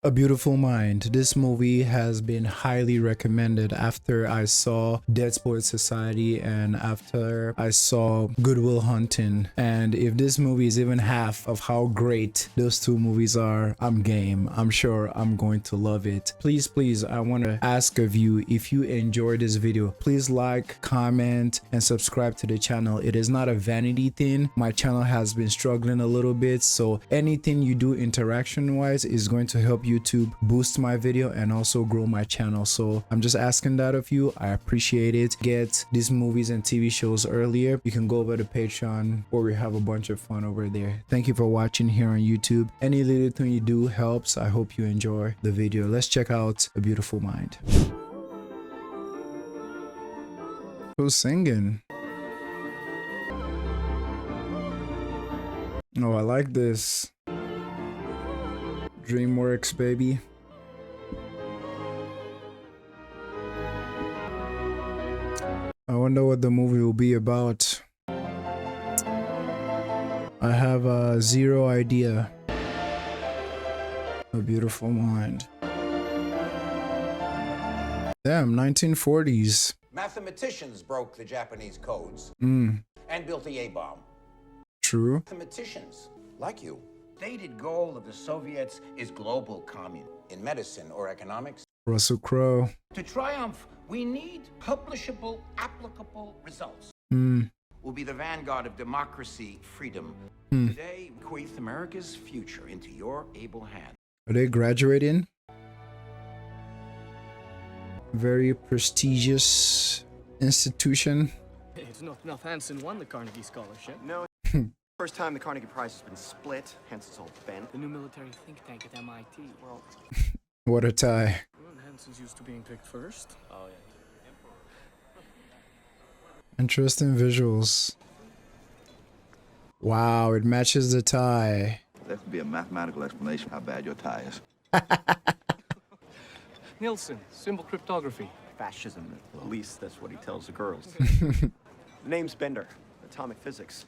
A Beautiful Mind. This movie has been highly recommended after I saw Dead Poets Society and after I saw Good Will Hunting. And if this movie is even half of how great those two movies are, I'm game. I'm sure I'm going to love it. Please, I want to ask of you, if you enjoyed this video, please like, comment, and subscribe to the channel. It is not a vanity thing. My channel has been struggling a little bit, so anything you do interaction wise is going to help YouTube boost my video and also grow my channel. So I'm just asking that of you. I appreciate it. Get these movies and TV shows earlier. You can go over to Patreon where we have a bunch of fun over there. Thank you for watching here on YouTube. Any little thing you do helps. I hope you enjoy the video. Let's check out A Beautiful Mind. Who's singing? Oh, I like this. DreamWorks, baby. I wonder what the movie will be about. I have zero idea. A Beautiful Mind. Damn, 1940s. Mathematicians broke the Japanese codes Mm. and built the A-bomb. True. Mathematicians, like you. Stated goal of the Soviets is global communism. In medicine or economics, Russell Crowe. to triumph, we need publishable, applicable results. Mm. We'll be the vanguard of democracy, freedom. Hmm. Today, bequeath America's future into your able hands. Are they graduating? Very prestigious institution. It's not enough Hansen won the Carnegie Scholarship. No, first time the Carnegie Prize has been split, hence it's all bent. The new military think tank at MIT. Well, What a tie. Hansen's used to being picked first. Oh, yeah. Interesting visuals. Wow, it matches the tie. There could be a mathematical explanation how bad your tie is. Nielsen, symbol cryptography. Fascism, at least that's what he tells the girls. Name's Bender, atomic physics.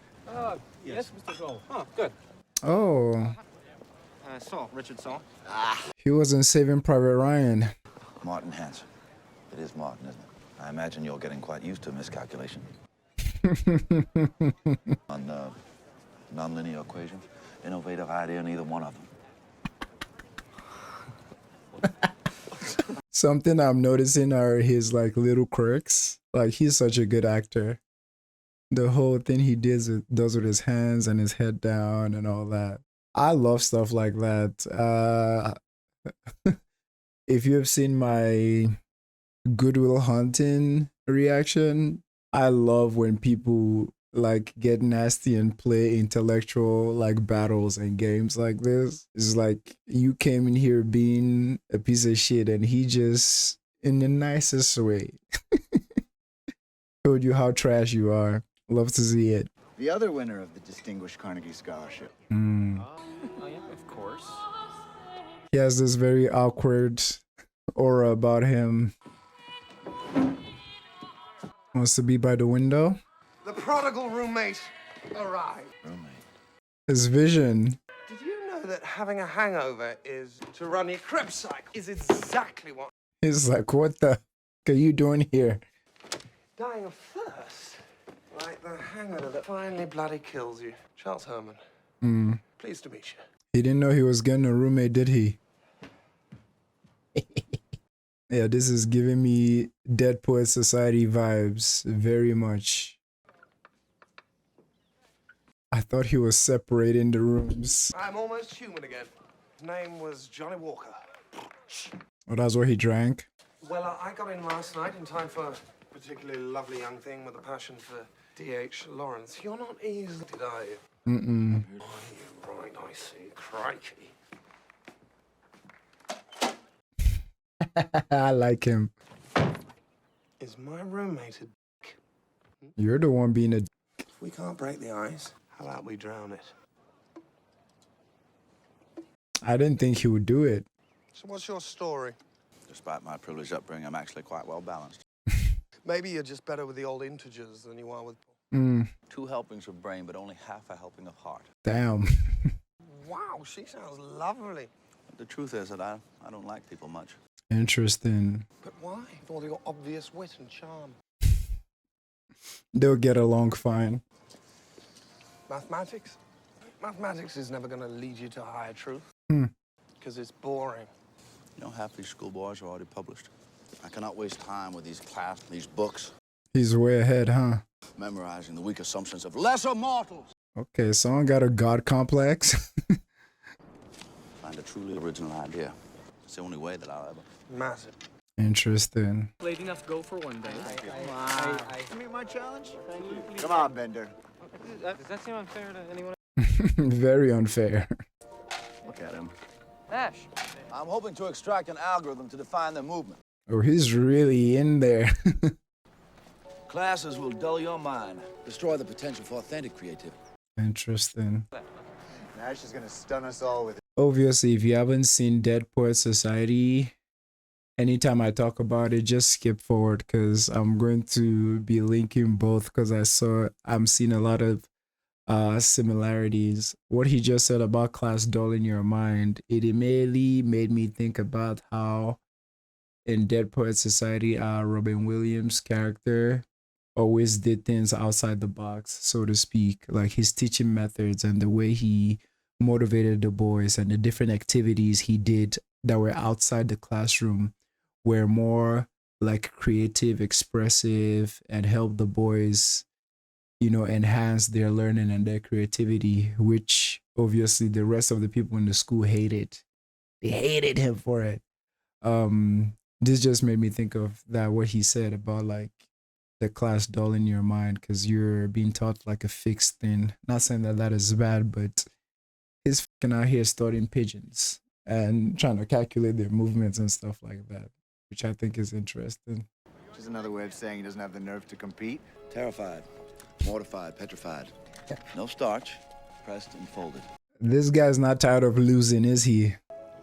Yes, Mr. Crowe. Oh, good. Oh, Saul, Richard Saul. he was in Saving Private Ryan. Martin Hansen. It is Martin, isn't it? I imagine you're getting quite used to miscalculation. On nonlinear equations. Innovative idea in either one of them. Something I'm noticing are his like little quirks. Like he's such a good actor. The whole thing he does with his hands and his head down and all that. I love stuff like that. If you have seen my Good Will Hunting reaction, I love when people like get nasty and play intellectual like battles and games like this. It's like you came in here being a piece of shit and he just in the nicest way told you how trash you are. Love to see it. The other winner of the Distinguished Carnegie Scholarship. Mm. Oh, yeah, of course. He has this very awkward aura about him. Wants to be by the window. The prodigal roommate arrived. Roommate. His vision. Did you know that having a hangover is to run your Krebs cycle is exactly what He's like, what the fuck are you doing here? dying of thirst, like the hangover that finally bloody kills you. Charles Herman. Mm. Pleased to meet you. He didn't know he was getting a roommate, did he? Yeah, this is giving me Dead Poets Society vibes very much. I thought he was separating the rooms. I'm almost human again. His name was Johnny Walker. Oh, that's where he drank? Well, I got in last night in time for a particularly lovely young thing with a passion for D.H. Lawrence. You're not easily, are you? Mm-mm. Oh, you're right, I see. Crikey. I like him. Is my roommate a dick? You're the one being a... If we can't break the ice, how about we drown it? I didn't think he would do it. So what's your story? Despite my privileged upbringing, I'm actually quite well balanced. Maybe you're just better with the old integers than you are with... Mm, 2 helpings of brain, but only half a helping of heart. damn. Wow, she sounds lovely. The truth is that I don't like people much. Interesting. But why? With all your obvious wit and charm. They'll get along fine. Mathematics? Mathematics is never going to lead you to higher truth. Because it's boring. You know, half these schoolboys are already published. I cannot waste time with these books. He's way ahead, huh? Memorizing the weak assumptions of lesser mortals. Okay, someone got a god complex. Find a truly original idea. It's the only way that I'll ever. Massive. Interesting. Late enough to go for one day. You meet my challenge? Come on, Bender. Does that seem unfair to anyone? Very unfair. Look at him. Nash. I'm hoping to extract an algorithm to define their movement. Oh, he's really in there. Classes will dull your mind, destroy the potential for authentic creativity. Interesting. Nash is gonna stun us all with it. Obviously, if you haven't seen Dead Poet Society, anytime I talk about it, just skip forward because I'm going to be linking both because I'm seeing a lot of similarities. What he just said about class dulling your mind, it immediately made me think about how in Dead Poet Society, Robin Williams' character always did things outside the box, so to speak, like his teaching methods and the way he motivated the boys and the different activities he did that were outside the classroom were more like creative, expressive, and helped the boys, you know, enhance their learning and their creativity, which obviously the rest of the people in the school hated. They hated him for it. This just made me think of that, what he said about like the class dulling your mind because you're being taught like a fixed thing. Not saying that that is bad, but he's fucking out here studying pigeons and trying to calculate their movements and stuff like that, which I think is interesting. Which is another way of saying he doesn't have the nerve to compete. Terrified, mortified, petrified. No starch, pressed and folded. This guy's not tired of losing, is he?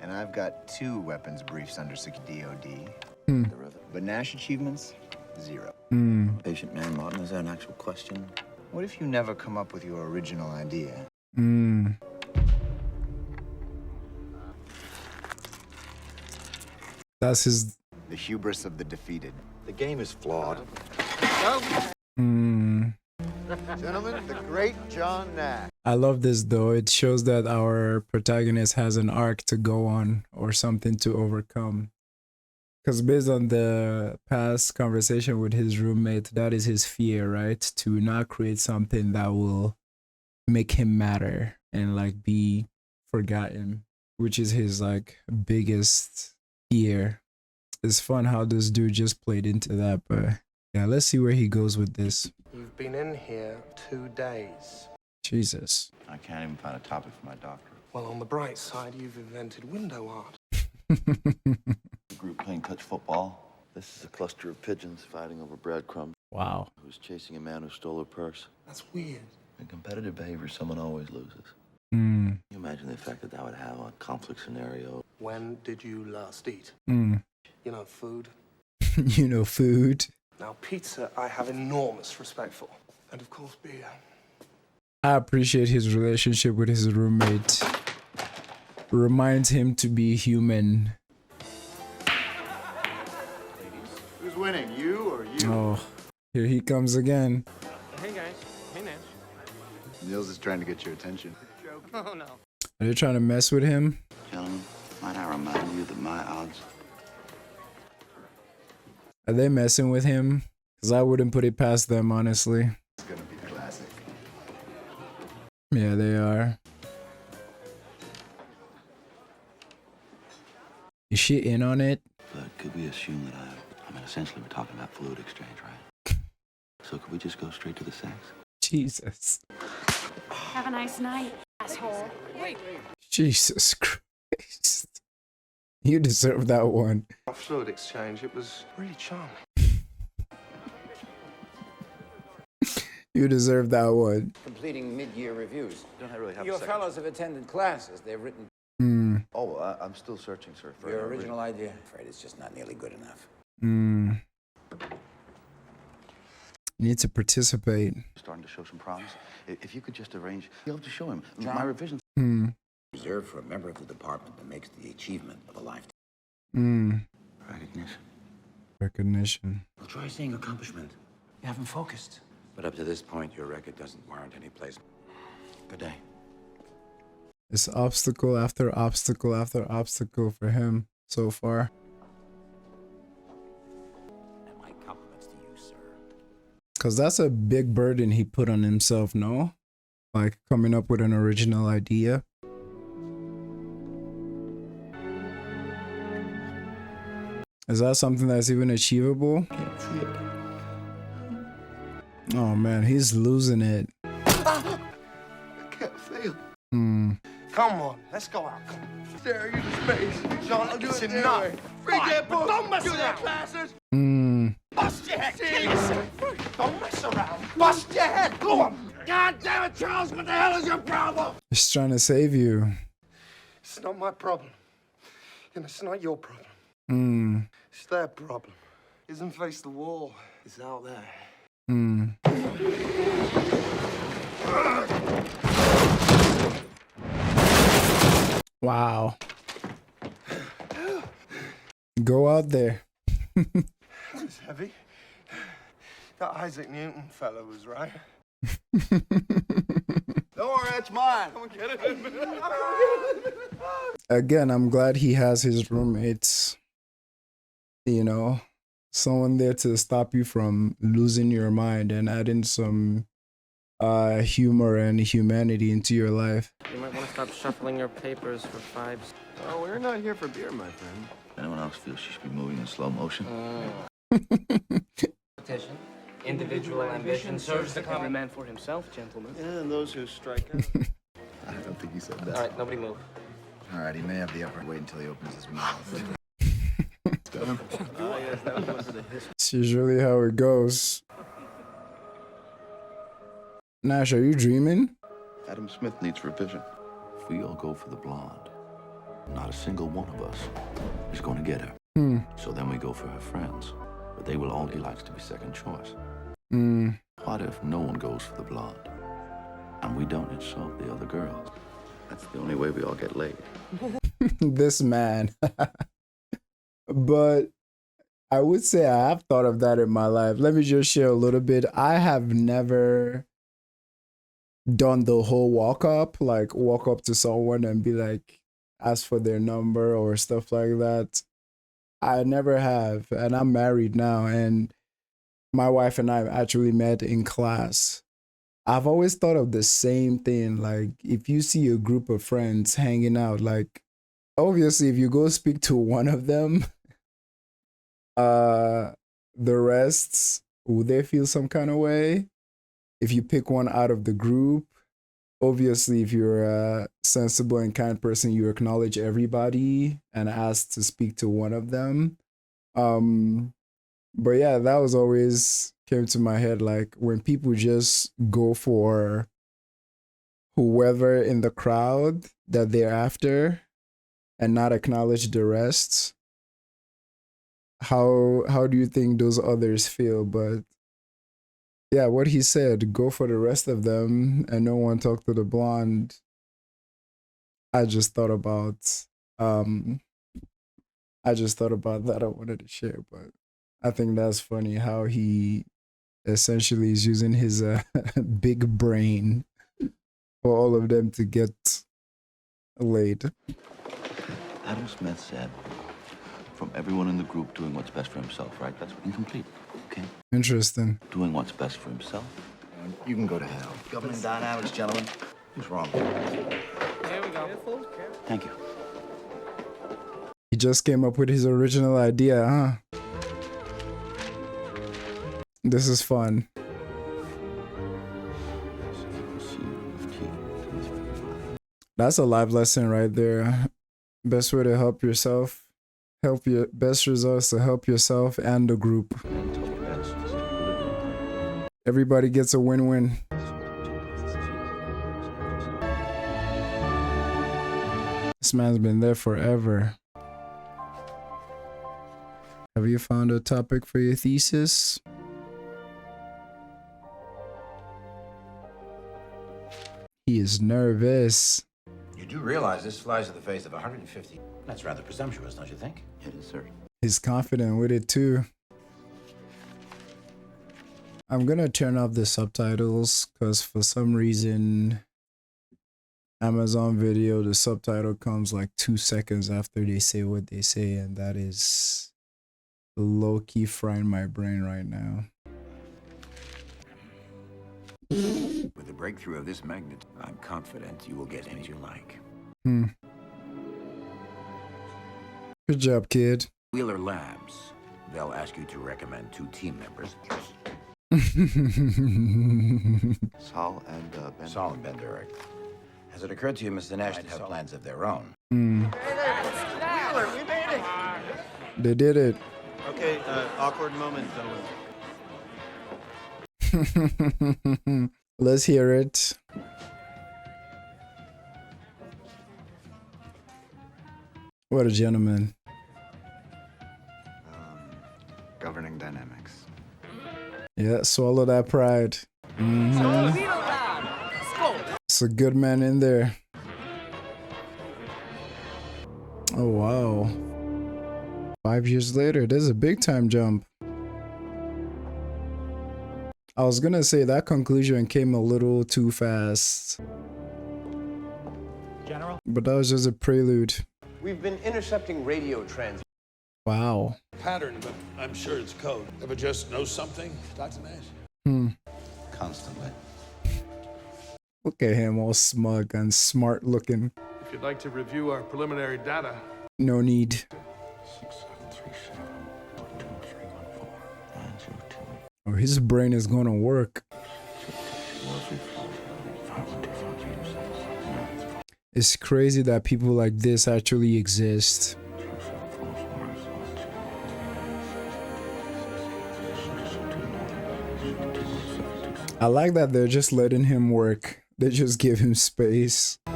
And I've got 2 weapons briefs under DOD. The rivet. But Nash achievements, 0. Patient man, Martin, is there an actual question? What if you never come up with your original idea? That's his. The hubris of the defeated. The game is flawed. Gentlemen, the great John Nash. I love this though. It shows that our protagonist has an arc to go on or something to overcome. Because based on the past conversation with his roommate, that is his fear, right? To not create something that will make him matter and like be forgotten, which is his like biggest fear. It's fun how this dude just played into that, but yeah, let's see where he goes with this. You've been in here 2 days. Jesus. I can't even find a topic for my doctorate. Well, on the bright side, you've invented window art. The group playing touch football. This is a cluster of pigeons fighting over breadcrumbs. Wow. Who's chasing a man who stole her purse. That's weird. In competitive behavior, someone always loses. Mm. Can you imagine the effect that would have on conflict scenario? When did you last eat? Mm. You know, food. You know, food. Now, pizza, I have enormous respect for. And of course, beer. I appreciate his relationship with his roommate. Reminds him to be human. Who's winning, you or you? Oh, here he comes again. Hey guys. Hey Nash. Niels is trying to get your attention. Oh no. Are they trying to mess with him? Gentlemen, might I remind you that my odds... Are they messing with him? Because I wouldn't put it past them, honestly. It's gonna be classic. Yeah, they are. Is she in on it? But could we assume that I mean, essentially we're talking about fluid exchange, right? So could we just go straight to the sex? Jesus. Have a nice night, asshole. Wait. Jesus Christ. You deserve that one. Our fluid exchange, it was really charming. You deserve that one. Completing mid-year reviews. Don't I really have Your a second? fellows have attended classes. They've written Mm. Oh, I'm still searching, sir. For your an original idea. I'm afraid it's just not nearly good enough. Mm. You need to participate. Starting to show some promise. If you could just arrange, you'll have to show him. John? My revisions. Mm. Reserved for a member of the department that makes the achievement of a lifetime. Recognition. Recognition. Well, try saying accomplishment. You haven't focused. But up to this point, your record doesn't warrant any place. Good day. It's obstacle after obstacle after obstacle for him so far. And my compliments to you, sir. Because that's a big burden he put on himself, no? Like coming up with an original idea. Is that something that's even achievable? Can't see it. Oh man, he's losing it. I can't feel. Come on, let's go out. Come on. Stare you to space. John, I'll do it enough. Read that book. Don't mess around. Classes. Bust your head. Kill yourself. Don't mess around. Bust your head. Go on. God damn it, Charles. What the hell is your problem? He's trying to save you. It's not my problem. And it's not your problem. It's their problem. Isn't face the wall. It's out there. Wow. Go out there. It's heavy. That Isaac Newton fellow was right. Don't worry, that's mine. Come and get it. Again, I'm glad he has his roommates. You know, someone there to stop you from losing your mind and adding some humor and humanity into your life. You might want to stop shuffling your papers for fives. Oh, we're not here for beer, my friend. Anyone else feels she should be moving in slow motion? Petition. Individual ambition serves the common man for himself, gentlemen. Yeah, and those who strike out. I don't think he said that. All right, nobody move. All right, he may have the upper. Wait until he opens his mouth. Oh, yes, that was one for the history. It's usually how it goes. Nash, are you dreaming? Adam Smith needs revision. If we all go for the blonde, not a single one of us is going to get her. So then we go for her friends, but they will only like to be second choice. What if no one goes for the blonde, and we don't insult the other girls? That's the only way we all get laid. This man. But I would say I have thought of that in my life. Let me just share a little bit. I have never done the whole walk up to someone and be like, ask for their number or stuff like that. I never have. And I'm married now. And my wife and I actually met in class. I've always thought of the same thing. Like, if you see a group of friends hanging out, like, obviously, if you go speak to one of them, the rest, would they feel some kind of way? If you pick one out of the group, obviously, if you're a sensible and kind person, you acknowledge everybody and ask to speak to one of them. But yeah, that was always came to my head, like when people just go for whoever in the crowd that they're after and not acknowledge the rest. How do you think those others feel? But yeah, what he said, go for the rest of them and no one talk to the blonde. I just thought about that. I wanted to share, but I think that's funny how he essentially is using his big brain for all of them to get laid. Adam Smith said, from everyone in the group doing what's best for himself, right? That's incomplete, okay? Interesting. Doing what's best for himself. You can go to hell. Governing dynamics, gentlemen. Who's wrong? Here we go. Thank you. He just came up with his original idea, huh? This is fun. That's a life lesson right there. Best way to help yourself. Help your best results to help yourself and the group. Everybody gets a win-win. This man's been there forever. Have you found a topic for your thesis? He is nervous. You do realize this flies in the face of 150. That's rather presumptuous, don't you think? It is, sir. He's confident with it too. I'm gonna turn off the subtitles because for some reason Amazon Video, the subtitle comes like 2 seconds after they say what they say, and that is low-key frying my brain right now. With the breakthrough of this magnet, I'm confident you will get things you like. Good job, kid. Wheeler Labs. They'll ask you to recommend 2 team members. Saul and Ben. Saul and Bender. Has it occurred to you, Mr. Nash, to have plans of their own? Wheeler, we made it! They did it. Okay, awkward moment, gentlemen. Let's hear it. What a gentleman. Governing dynamics. Yeah, swallow that pride. It's a good man in there. Oh, wow. 5 years later, there's a big time jump. I was gonna say that conclusion came a little too fast. General? But that was just a prelude. We've been intercepting radio trends. Wow. Pattern, but I'm sure it's code. Ever just know something, Dr. Nash? Constantly. Look at him, all smug and smart looking. If you'd like to review our preliminary data. No need. 6737.2314. Oh, his brain is gonna work. It's crazy that people like this actually exist. I like that they're just letting him work. They just give him space. I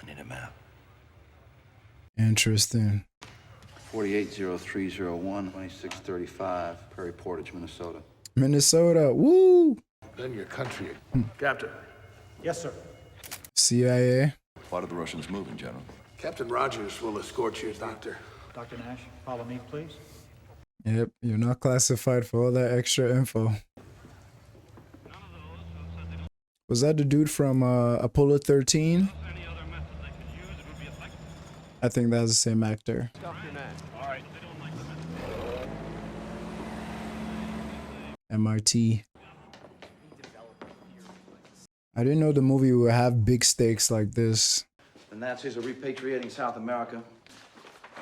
need a map. Interesting. 480301, 2635, Prairie Portage, Minnesota. Minnesota, woo! Then your country. Captain. Yes, sir. CIA. Why are the Russians moving, General? Captain Rogers will escort you, Doctor. Dr. Nash, follow me, please. Yep, you're not classified for all that extra info. Was that the dude from Apollo 13? I think that's the same actor. MIT. I didn't know the movie would have big stakes like this. The Nazis are repatriating South America.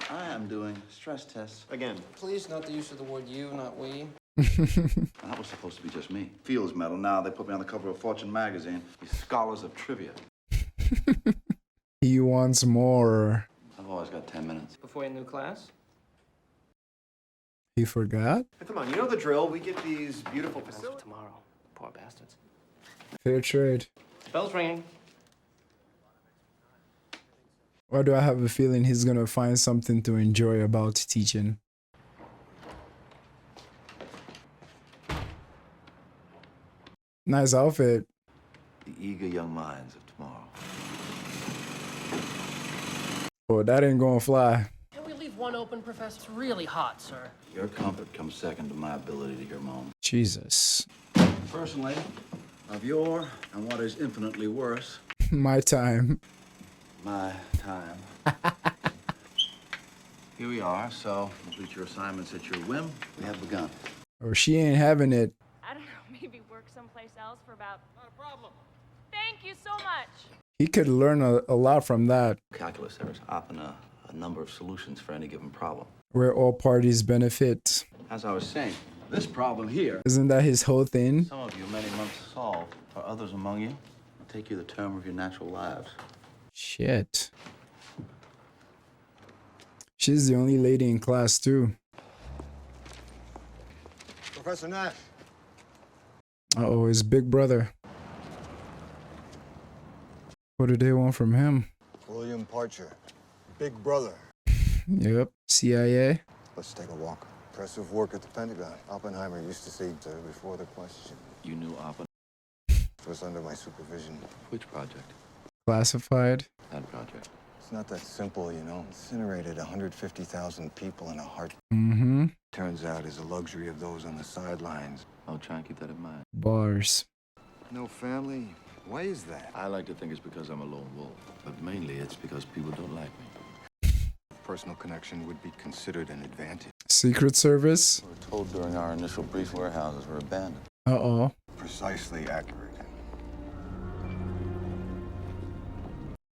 I am doing stress tests. Again. Please note the use of the word you, not we. That was supposed to be just me. Fields medal. Now they put me on the cover of Fortune magazine. These scholars of trivia. He wants more. I've always got 10 minutes. Before your new class? He forgot? Hey, come on, you know the drill. We get these beautiful Plans for facilities. tomorrow. Poor bastards. Fair trade. Bell's ringing. Why do I have a feeling he's gonna find something to enjoy about teaching? Nice outfit. The eager young minds of tomorrow. Oh, that ain't gonna fly. Can we leave one open, Professor? It's really hot, sir. Your comfort comes second to my ability to hear moan. Jesus. Personally, of your and what is infinitely worse, My time. my time. Here we are, so complete your assignments at your whim. We have begun. Or she ain't having it. I don't know, maybe work someplace else for about... Not a problem. Thank you so much. He could learn a lot from that. Calculus, there is often a number of solutions for any given problem. Where all parties benefit. As I was saying, this problem here, Isn't that his whole thing? some of you many months solve. For others among you, will take you the term of your natural lives. Shit. She's the only lady in class too. Professor Nash. Uh-oh, his big brother. What do they want from him? William Parcher. Big brother. Yep, CIA. Let's take a walk. Impressive work at the Pentagon. Oppenheimer used to say, before the question. You knew Oppenheimer. was under my supervision. Which project? Classified. That project. It's not that simple, you know. Incinerated 150,000 people in a heart. Mm-hmm. Turns out is a luxury of those on the sidelines. I'll try and keep that in mind. Bars. No family. Why is that? I like to think it's because I'm a lone wolf, but mainly it's because people don't like me. Personal connection would be considered an advantage. Secret Service. We were told during our initial brief warehouses were abandoned. Uh-oh. Precisely accurate.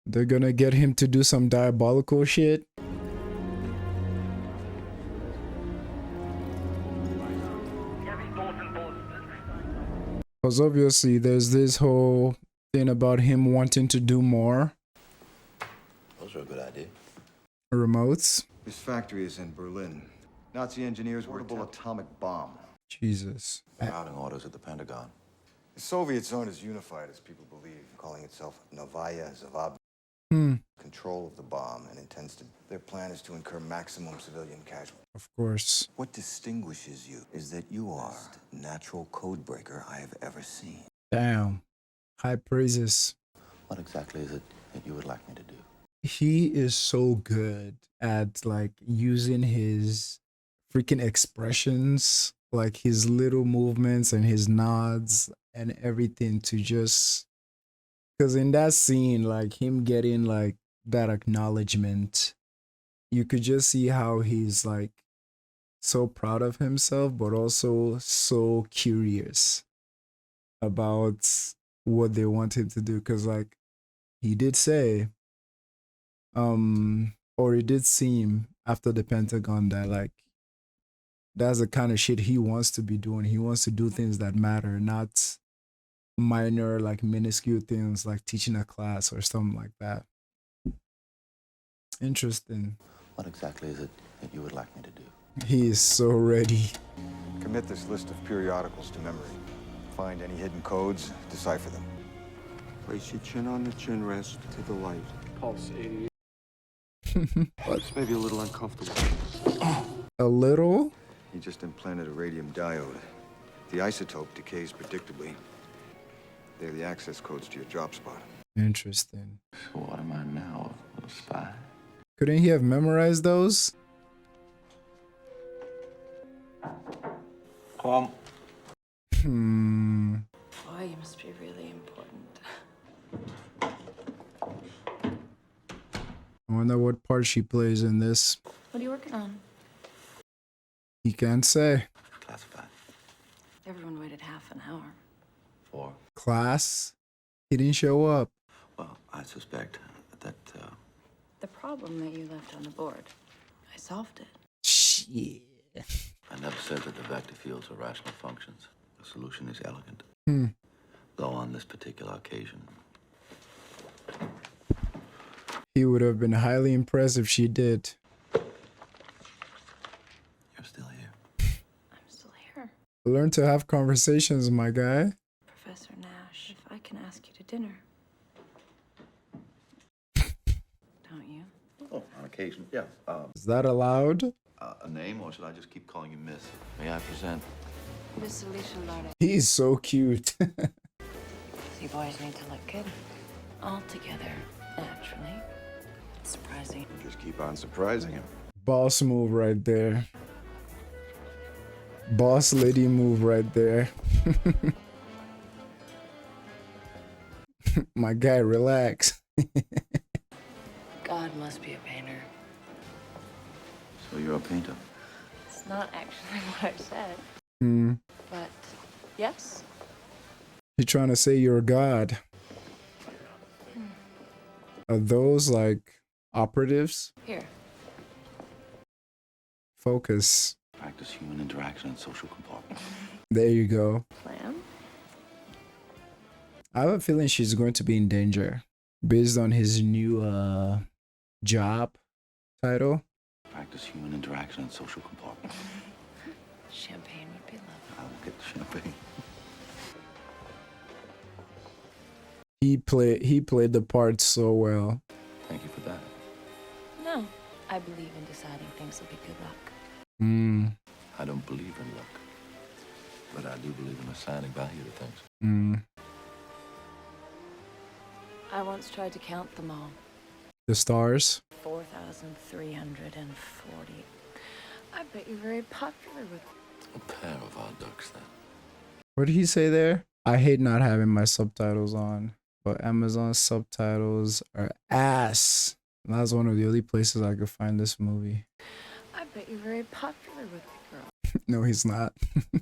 They're gonna get him to do some diabolical shit. Because obviously there's this whole thing about him wanting to do more. Those are a good idea. Remotes. This factory is in Berlin. Nazi engineers were portable atomic bomb. Jesus. Routing orders at the Pentagon. The Soviets aren't as unified as people believe, calling itself Novaya Zavab. Control of the bomb and intends to. Their plan is to incur maximum civilian casualties. Of course. What distinguishes you is that you are the natural code breaker I have ever seen. Damn. High praises. What exactly is it that you would like me to do? He is so good at like using his freaking expressions, like his little movements and his nods and everything to just. Because in that scene, like him getting like that acknowledgement, you could just see how he's like so proud of himself, but also so curious about what they want him to do. Because like he did say, or it did seem after the Pentagon that like that's the kind of shit he wants to be doing. He wants to do things that matter, not minor, like minuscule things like teaching a class or something like that. Interesting. What exactly is it that you would like me to do? He is so ready. Commit this list of periodicals to memory. Find any hidden codes, decipher them. Place your chin on the chin rest to the light. Pulse 88. It's maybe a little uncomfortable. A little? He just implanted a radium diode. The isotope decays predictably. They're the access codes to your drop spot. Interesting. So what am I now? A spy? Couldn't he have memorized those? Boy, you must be really important. I wonder what part she plays in this. What are you working on? He can't say. Classified. Everyone waited half an hour. For? Class? He didn't show up. Well, I suspect that, The problem that you left on the board, I solved it. Shit. I never said that the vector fields are rational functions. The solution is elegant. Though on this particular occasion. He would have been highly impressed if she did. You're still here. I'm still here. Learn to have conversations, my guy. Professor Nash, if I can ask you to dinner. Don't you? Oh, on occasion, yeah. Is that allowed? A name, or should I just keep calling you Miss? May I present? Miss Alicia Larde. He's so cute. You boys need to look good. All together, naturally. It's surprising. Just keep on surprising him. Boss move right there. Boss lady move right there. My guy, relax. God must be a painter. So you're a painter? It's not actually what I said. But yes. You're trying to say you're a god. Are those like operatives? Here. Focus. Practice human interaction and social comportment. There you go. Plan? I have a feeling she's going to be in danger based on his new job title. Practice human interaction and social comportment. Champagne would be lovely. I will get the champagne. He played the part so well. Thank you for that. No, I believe in deciding things will be good luck. I don't believe in luck, but I do believe in assigning value to things. I once tried to count them all. The stars. 4,340. I bet you're very popular with... A pair of odd ducks, then. What did he say there? I hate not having my subtitles on, but Amazon subtitles are ass. And that's one of the only places I could find this movie. I bet you're very popular with the girl. No, he's not. A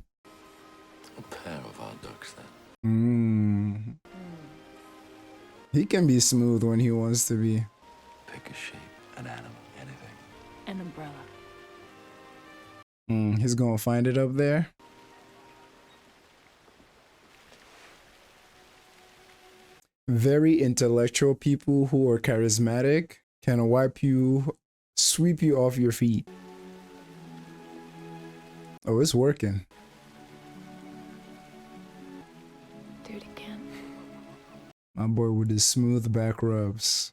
pair of odd ducks, then. He can be smooth when he wants to be. Pick a shape, an animal, anything. An umbrella. He's gonna find it up there. Very intellectual people who are charismatic can sweep you off your feet. Oh, it's working. Do it again. My boy with his smooth back rubs.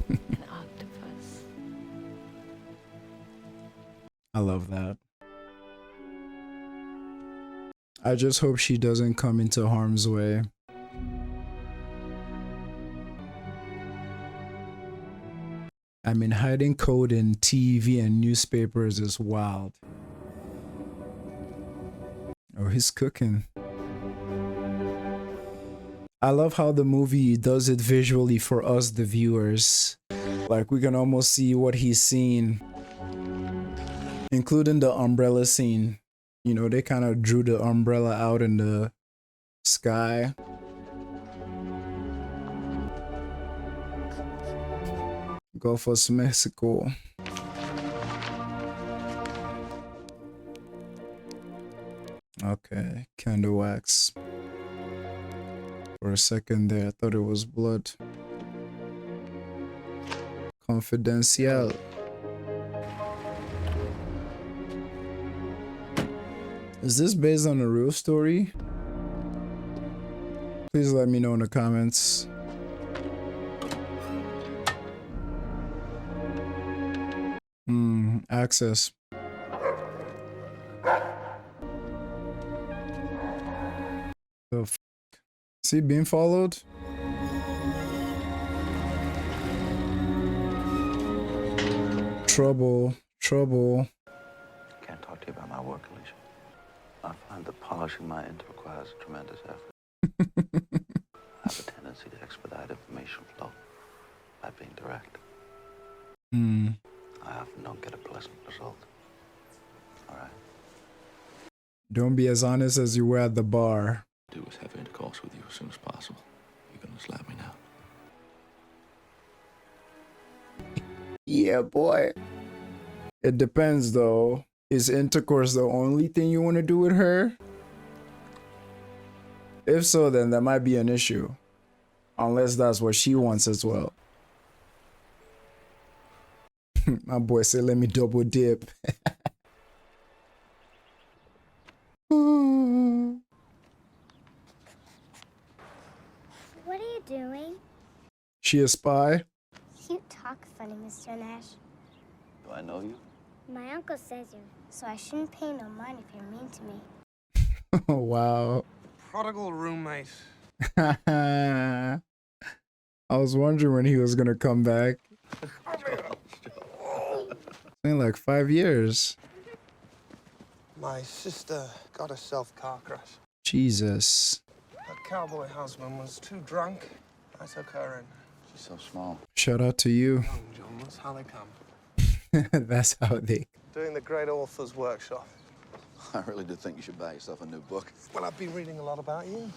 An octopus. I love that. I just hope she doesn't come into harm's way. I mean, hiding code in TV and newspapers is wild. Oh, he's cooking. I love how the movie does it visually for us, the viewers. Like, we can almost see what he's seeing. Including the umbrella scene. You know, they kind of drew the umbrella out in the sky. Gulf of Mexico. Okay, candle wax. For a second there, I thought it was blood. Confidential. Is this based on a real story? Please let me know in the comments. Access. The f. Is he being followed? Trouble. Trouble. Can't talk to you about my work, Alicia. I find that polishing my int requires a tremendous effort. I have a tendency to expedite information flow by being direct. I often don't get a pleasant result. All right? Don't be as honest as you were at the bar. Do is have intercourse with you as soon as possible. You're gonna slap me now. Yeah, boy. It depends, though. Is intercourse the only thing you want to do with her? If so, then that might be an issue. Unless that's what she wants as well. My boy said, let me double dip. What are you doing? She a spy? You talk funny, Mr. Nash. Do I know you? My uncle says you, so I shouldn't pay no mind if you're mean to me. Oh, wow. Prodigal roommate. I was wondering when he was gonna come back. It's been like 5 years. My sister got herself car crash. Jesus. Her cowboy husband was too drunk. I took her in. She's so small. Shout out to you. Young John, that's how they come. That's how they... Doing the great author's workshop. I really do think you should buy yourself a new book. Well, I've been reading a lot about you.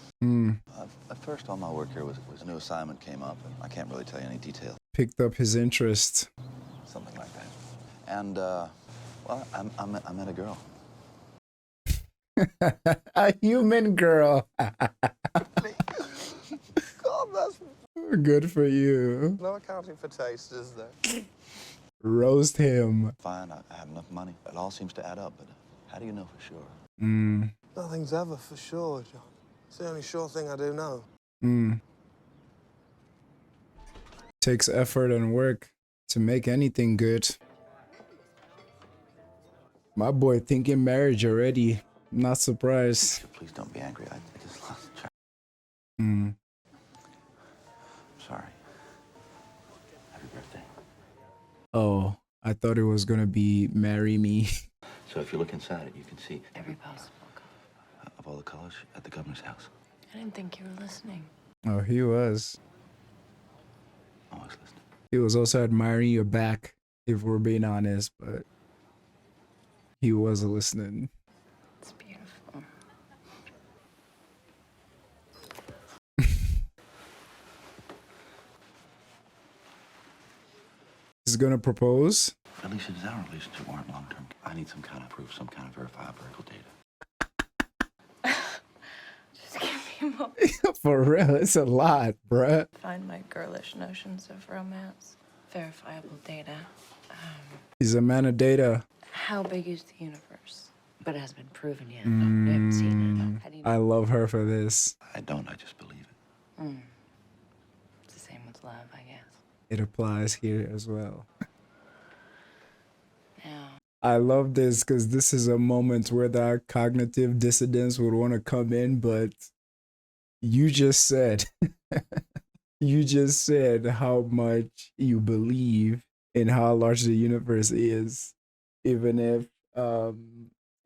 At first, all my work here was a new assignment came up, and I can't really tell you any detail. Picked up his interest. Something like that. And, well, I met a girl. A human girl. God, that's... Good for you. No accounting for taste, is there? Roast him. Fine, I have enough money. It all seems to add up, but how do you know for sure? Nothing's ever for sure, John. It's the only sure thing I do know. Takes effort and work to make anything good. My boy thinking marriage already. Not surprised. Please don't be angry. I just lost track. Oh, I thought it was gonna be marry me. So if you look inside it, you can see Every possible color. of all the colors at the governor's house. I didn't think you were listening. Oh, he was. Always listening. He was also admiring your back, if we're being honest, but he was listening. It's beautiful. He's gonna propose. Alicia, does our relationship warrant long-term? I need some kind of proof, some kind of verifiable data. Just give me a moment. For real, it's a lot, bruh. Find my girlish notions of romance. Verifiable data. He's a man of data. How big is the universe? But it hasn't been proven yet. We haven't seen it. How do you know? I love her for this. I don't, I just believe it. It's the same with love, I guess. It applies here as well. Now, I love this because this is a moment where that cognitive dissonance would want to come in, but you just said, you just said how much you believe in how large the universe is, even if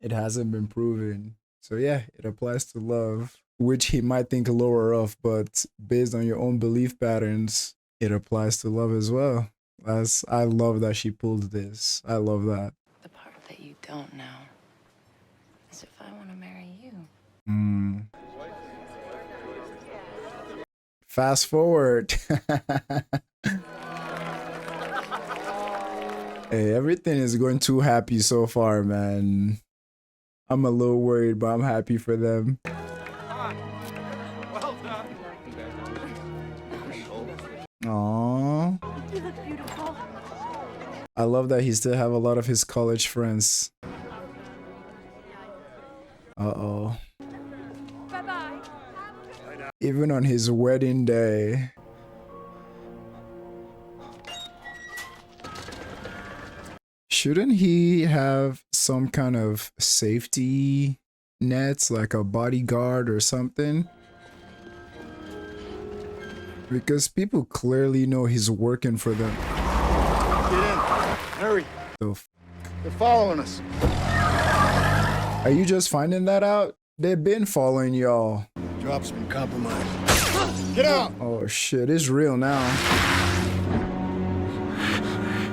it hasn't been proven. So yeah, it applies to love, which he might think lower of, but based on your own belief patterns, it applies to love as well. I love that she pulled this. I love that. the part that you don't know is if I want to marry you. Fast forward. Hey, everything is going too happy so far, man. I'm a little worried, but I'm happy for them. Well done. Aww. You look beautiful. I love that he still have a lot of his college friends. Uh-oh. Bye-bye. Even on his wedding day. Shouldn't he have some kind of safety nets, like a bodyguard or something? Because people clearly know he's working for them. Get in. Hurry. They're following us. Are you just finding that out? They've been following y'all. Drop's been compromised. Get out! Oh shit, it's real now.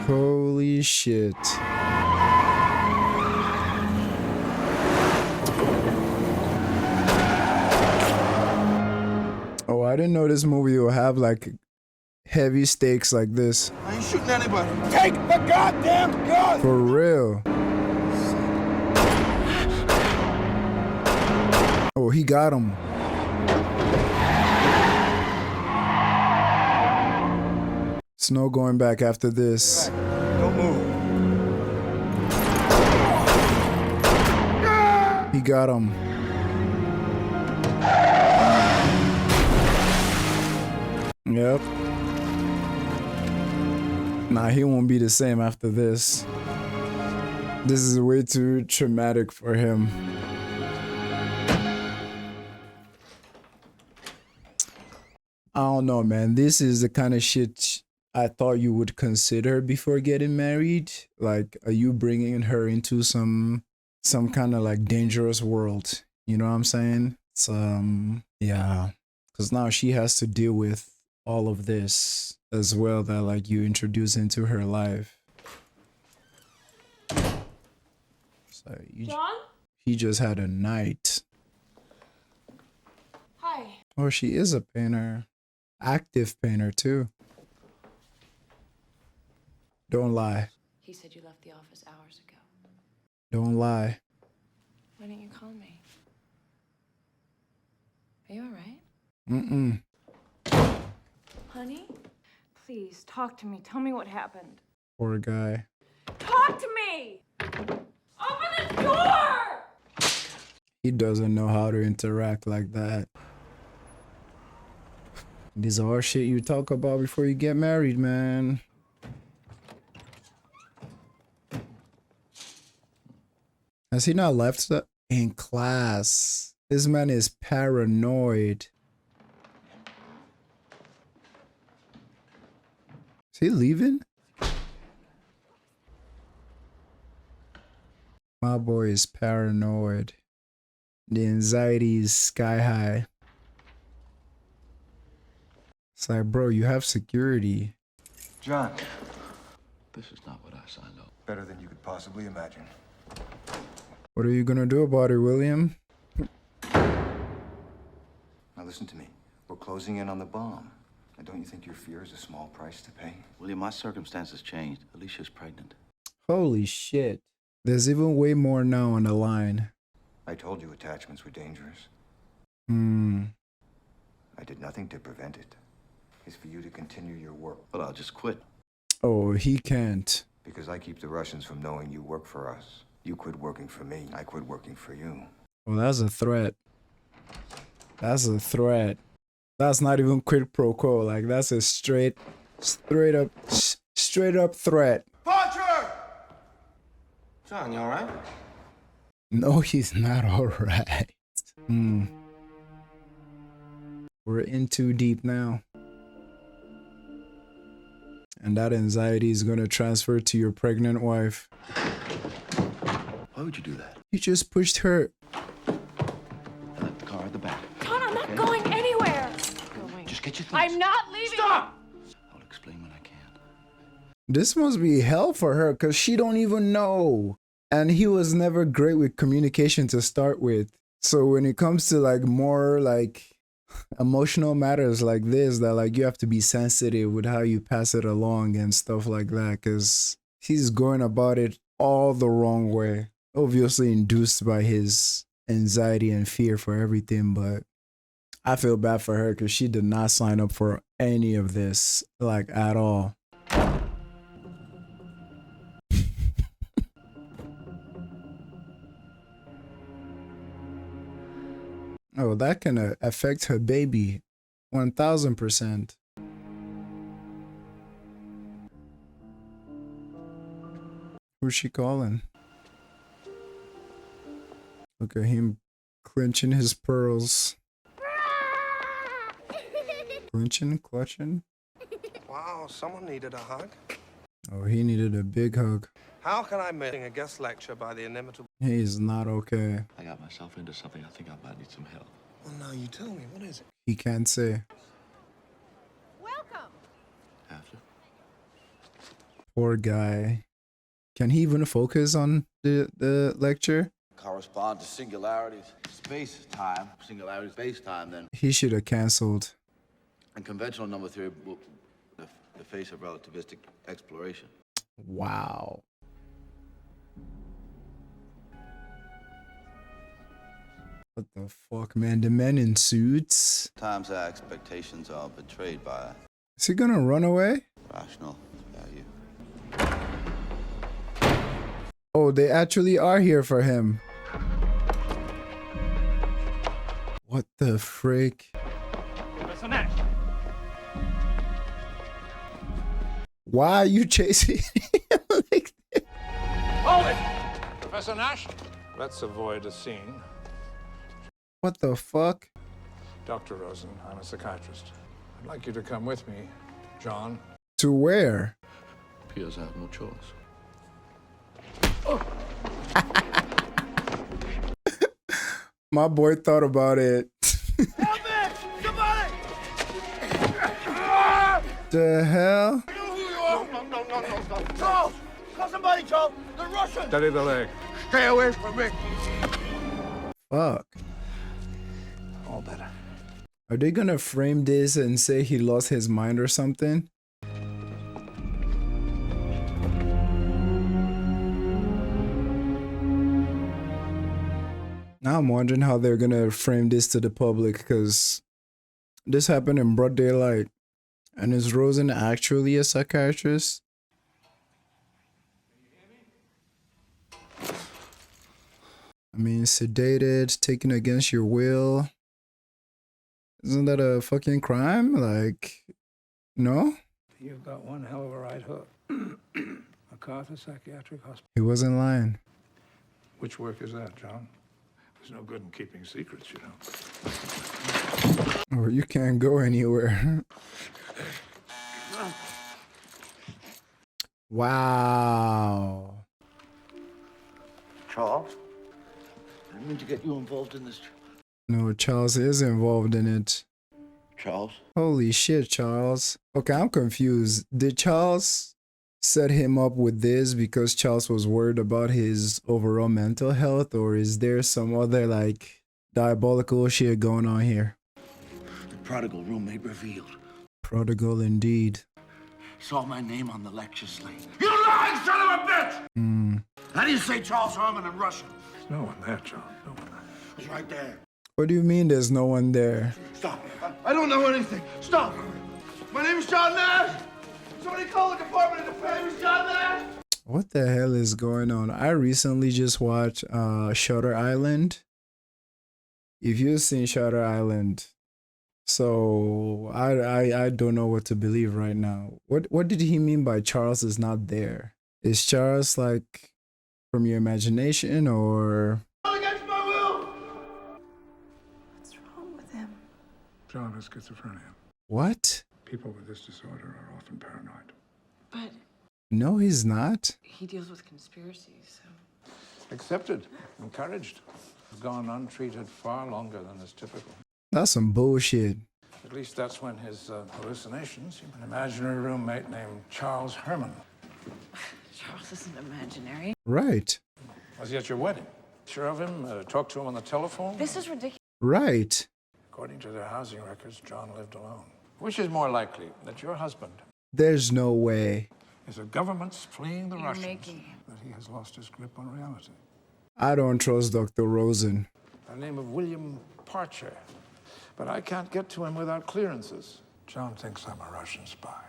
Holy shit. Oh, I didn't know this movie will have like heavy stakes like this. I ain't shooting anybody. Take the goddamn gun! For real. Oh, he got him. It's no going back after this. Don't move. He got him. Yep. Nah, he won't be the same after this. This is way too traumatic for him. I don't know, man. This is the kind of shit I thought you would consider before getting married. Like, are you bringing her into some kind of like dangerous world? You know what I'm saying? It's yeah, because now she has to deal with all of this as well that like you introduce into her life. So John? he just had a night. Hi. Oh, she is a painter. Active painter too. Don't lie. He said you left the office hours ago. Don't lie. Why didn't you call me? Are you all right? Mm-mm. Honey? Please, talk to me. Tell me what happened. Poor guy. Talk to me! Open the door! He doesn't know how to interact like that. These are all shit you talk about before you get married, man. Has he not left in class? This man is paranoid. Is he leaving? My boy is paranoid. The anxiety is sky high. It's like, bro, you have security. John. This is not what I signed up. Better than you could possibly imagine. What are you gonna do about it, William? Now listen to me. We're closing in on the bomb. Now don't you think your fear is a small price to pay? William, my circumstances changed. Alicia's pregnant. Holy shit. There's even way more now on the line. I told you attachments were dangerous. I did nothing to prevent it. It's for you to continue your work. Well, I'll just quit. Oh, he can't. Because I keep the Russians from knowing you work for us. You quit working for me, I quit working for you. Well, that's a threat. That's a threat. That's not even quid pro quo. Like, that's a straight up threat. Departure! John, you all right? No, he's not all right. We're in too deep now. And that anxiety is going to transfer to your pregnant wife. Why would you do that? You just pushed her. I left the car at the back. John, I'm not going anywhere. Just get your things. I'm not leaving. Stop! I'll explain when I can. This must be hell for her because she don't even know. And he was never great with communication to start with. So when it comes to like more like emotional matters like this, that like you have to be sensitive with how you pass it along and stuff like that, because he's going about it all the wrong way. Obviously induced by his anxiety and fear for everything, but I feel bad for her because she did not sign up for any of this, like, at all. Oh, that can affect her baby 1000%. Who's she calling? Look at him clenching his pearls. Clenching, clutching. Wow, someone needed a hug. Oh, he needed a big hug. How can I miss a guest lecture by the inimitable? He's not okay. I got myself into something. I think I might need some help. Well, now you tell me. What is it? He can't say. Welcome. After? Poor guy. Can he even focus on the lecture? Correspond to singularities. Space is time. Singularity is space time, then. He should have canceled. And conventional number theory will the face of relativistic exploration. Wow. What the fuck, man? The men in suits? Times our expectations are betrayed by Is he gonna run away? rational value. Oh, they actually are here for him. What the frick? Professor Nash. Why are you chasing him like this? Hold it! Professor Nash? Let's avoid a scene. What the fuck? Dr. Rosen, I'm a psychiatrist. I'd like you to come with me, John. To where? Appears I have no choice. My boy thought about it. Help me! Somebody! The hell? You know who you are? No. Charles! Call somebody, Charles! The Russians! Steady the leg. Stay away from me! Fuck. All better. Are they gonna frame this and say he lost his mind or something? Now I'm wondering how they're gonna frame this to the public, because this happened in broad daylight. And is Rosen actually a psychiatrist? I mean, sedated, taken against your will. Isn't that a fucking crime? Like, no? You've got one hell of a right hook. MacArthur Psychiatric Hospital. He wasn't lying. Which work is that, John? There's no good in keeping secrets, you know. Oh, you can't go anywhere. Wow. Charles? I didn't mean to get you involved in this. No, Charles is involved in it. Charles? Holy shit, Charles. Okay, I'm confused. Did Charles set him up with this because Charles was worried about his overall mental health, or is there some other like diabolical shit going on here? The prodigal roommate revealed. Prodigal indeed. Saw my name on the lecture slate. You lying son of a bitch! How do you say Charles Herman in Russian? There's no one there, John. No one there. It's right there. What do you mean there's no one there? Stop. I don't know anything. Stop. My name is John Nash. Somebody call the Department of Defense. John Nash. What the hell is going on? I recently just watched Shutter Island. If you've seen Shutter Island, so I don't know what to believe right now. What did he mean by Charles is not there? Is Charles like from your imagination or? Against my will. What's wrong with him? John has schizophrenia. What? People with this disorder are often paranoid. But No, he's not. he deals with conspiracies, so... Accepted, encouraged. Has gone untreated far longer than is typical. That's some bullshit. At least that's when his hallucinations. An imaginary roommate named Charles Herman. Charles isn't imaginary. Right. Was he at your wedding? Sure of him? Talked to him on the telephone? This is ridiculous. Right. According to their housing records, John lived alone. Which is more likely, that your husband There's no way. is a government fleeing the You're Russians, making him. that he has lost his grip on reality? I don't trust Dr. Rosen. By the name of William Parcher. But I can't get to him without clearances. John thinks I'm a Russian spy.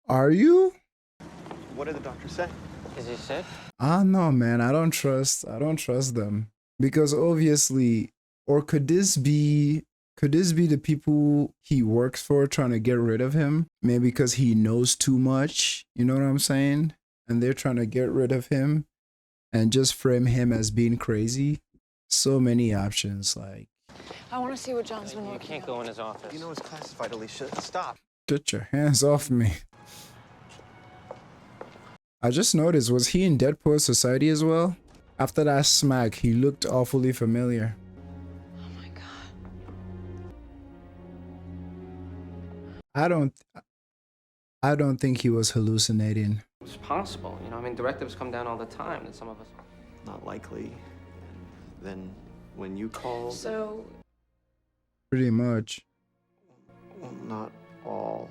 Are you? What did the doctor say? Is he sick? No, man. I don't trust them. Because obviously, or could this be the people he works for trying to get rid of him? Maybe because he knows too much. You know what I'm saying? And they're trying to get rid of him and just frame him as being crazy. So many options. Like, I want to see what John's been You working can't on. go in his office. You know it's classified, Alicia. Stop. get your hands off me. I just noticed, was he in Dead Poets Society as well? After that smack, he looked awfully familiar. Oh my god. I don't think he was hallucinating. It's possible. You know, I mean, directives come down all the time that some of us... Not likely. Then when you called... So... Pretty much. Well, not all.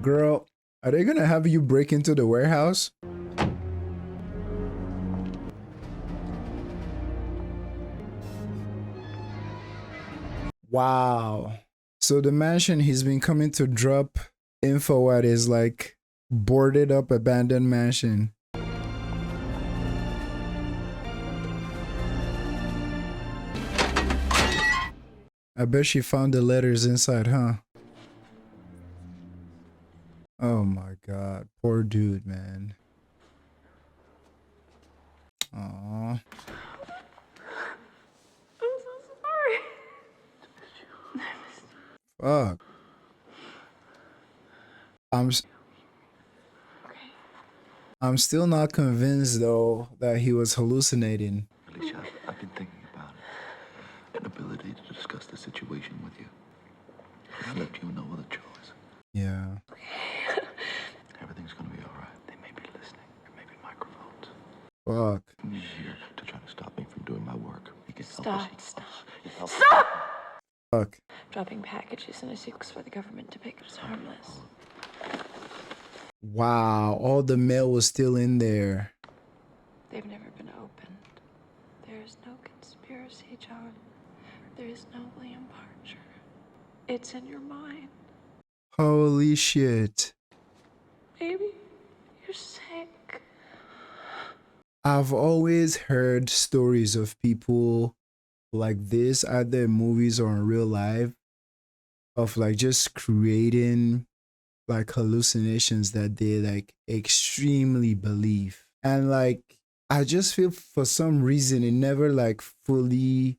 Girl, are they gonna have you break into the warehouse? Wow. So the mansion he's been coming to drop info at is like boarded up abandoned mansion. I bet she found the letters inside, huh? Oh my god, poor dude, man. Aww. I'm so sorry. Fuck. I'm still not convinced though that he was hallucinating. Alicia, I've been thinking about it. An ability to discuss the situation with you. I left you no other choice. Yeah. Everything's gonna be alright. They may be listening. There may be microphones. Fuck. You're here to try to stop me from doing my work. You can help Stop, us. stop. You help Stop! Fuck. Dropping packages in a sequence for the government to pick as harmless. Wow, all the mail was still in there. They've never been opened. There is no conspiracy, John. There is no William Parcher. It's in your mind. Holy shit. Baby, you're sick. I've always heard stories of people like this, either in movies or in real life, of like just creating like hallucinations that they like extremely believe. And like, I just feel for some reason it never like fully,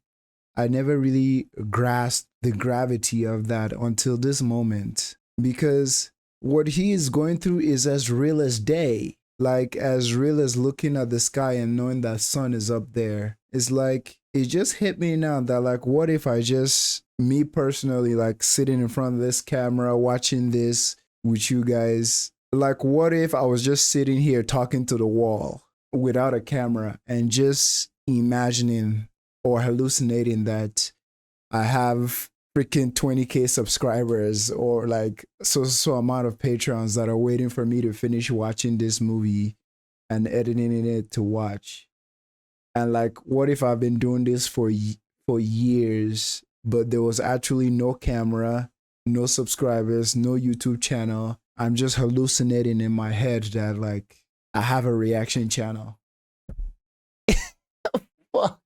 I never really grasped the gravity of that until this moment. Because what he is going through is as real as day. Like as real as looking at the sky and knowing that sun is up there. It's like it just hit me now that like what if I just me personally like sitting in front of this camera watching this with you guys. Like what if I was just sitting here talking to the wall without a camera and just imagining or hallucinating that I have freaking 20K subscribers or like so amount of patrons that are waiting for me to finish watching this movie and editing it to watch. And like what if I've been doing this for years, but there was actually no camera, no subscribers, no YouTube channel. I'm just hallucinating in my head that like I have a reaction channel. Fuck.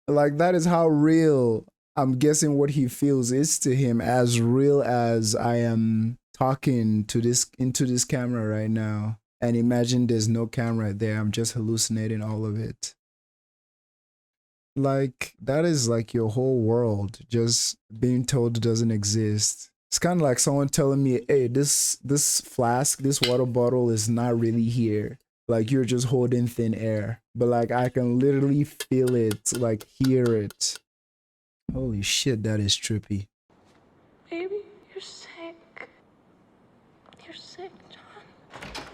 Like that is how real I'm guessing what he feels is to him, as real as I am talking to this into this camera right now. And imagine there's no camera there. I'm just hallucinating all of it. Like that is like your whole world just being told it doesn't exist. It's kind of like someone telling me, hey, this flask, this water bottle is not really here. Like you're just holding thin air. But like I can literally feel it, like hear it. Holy shit, that is trippy. Baby, you're sick. You're sick, John.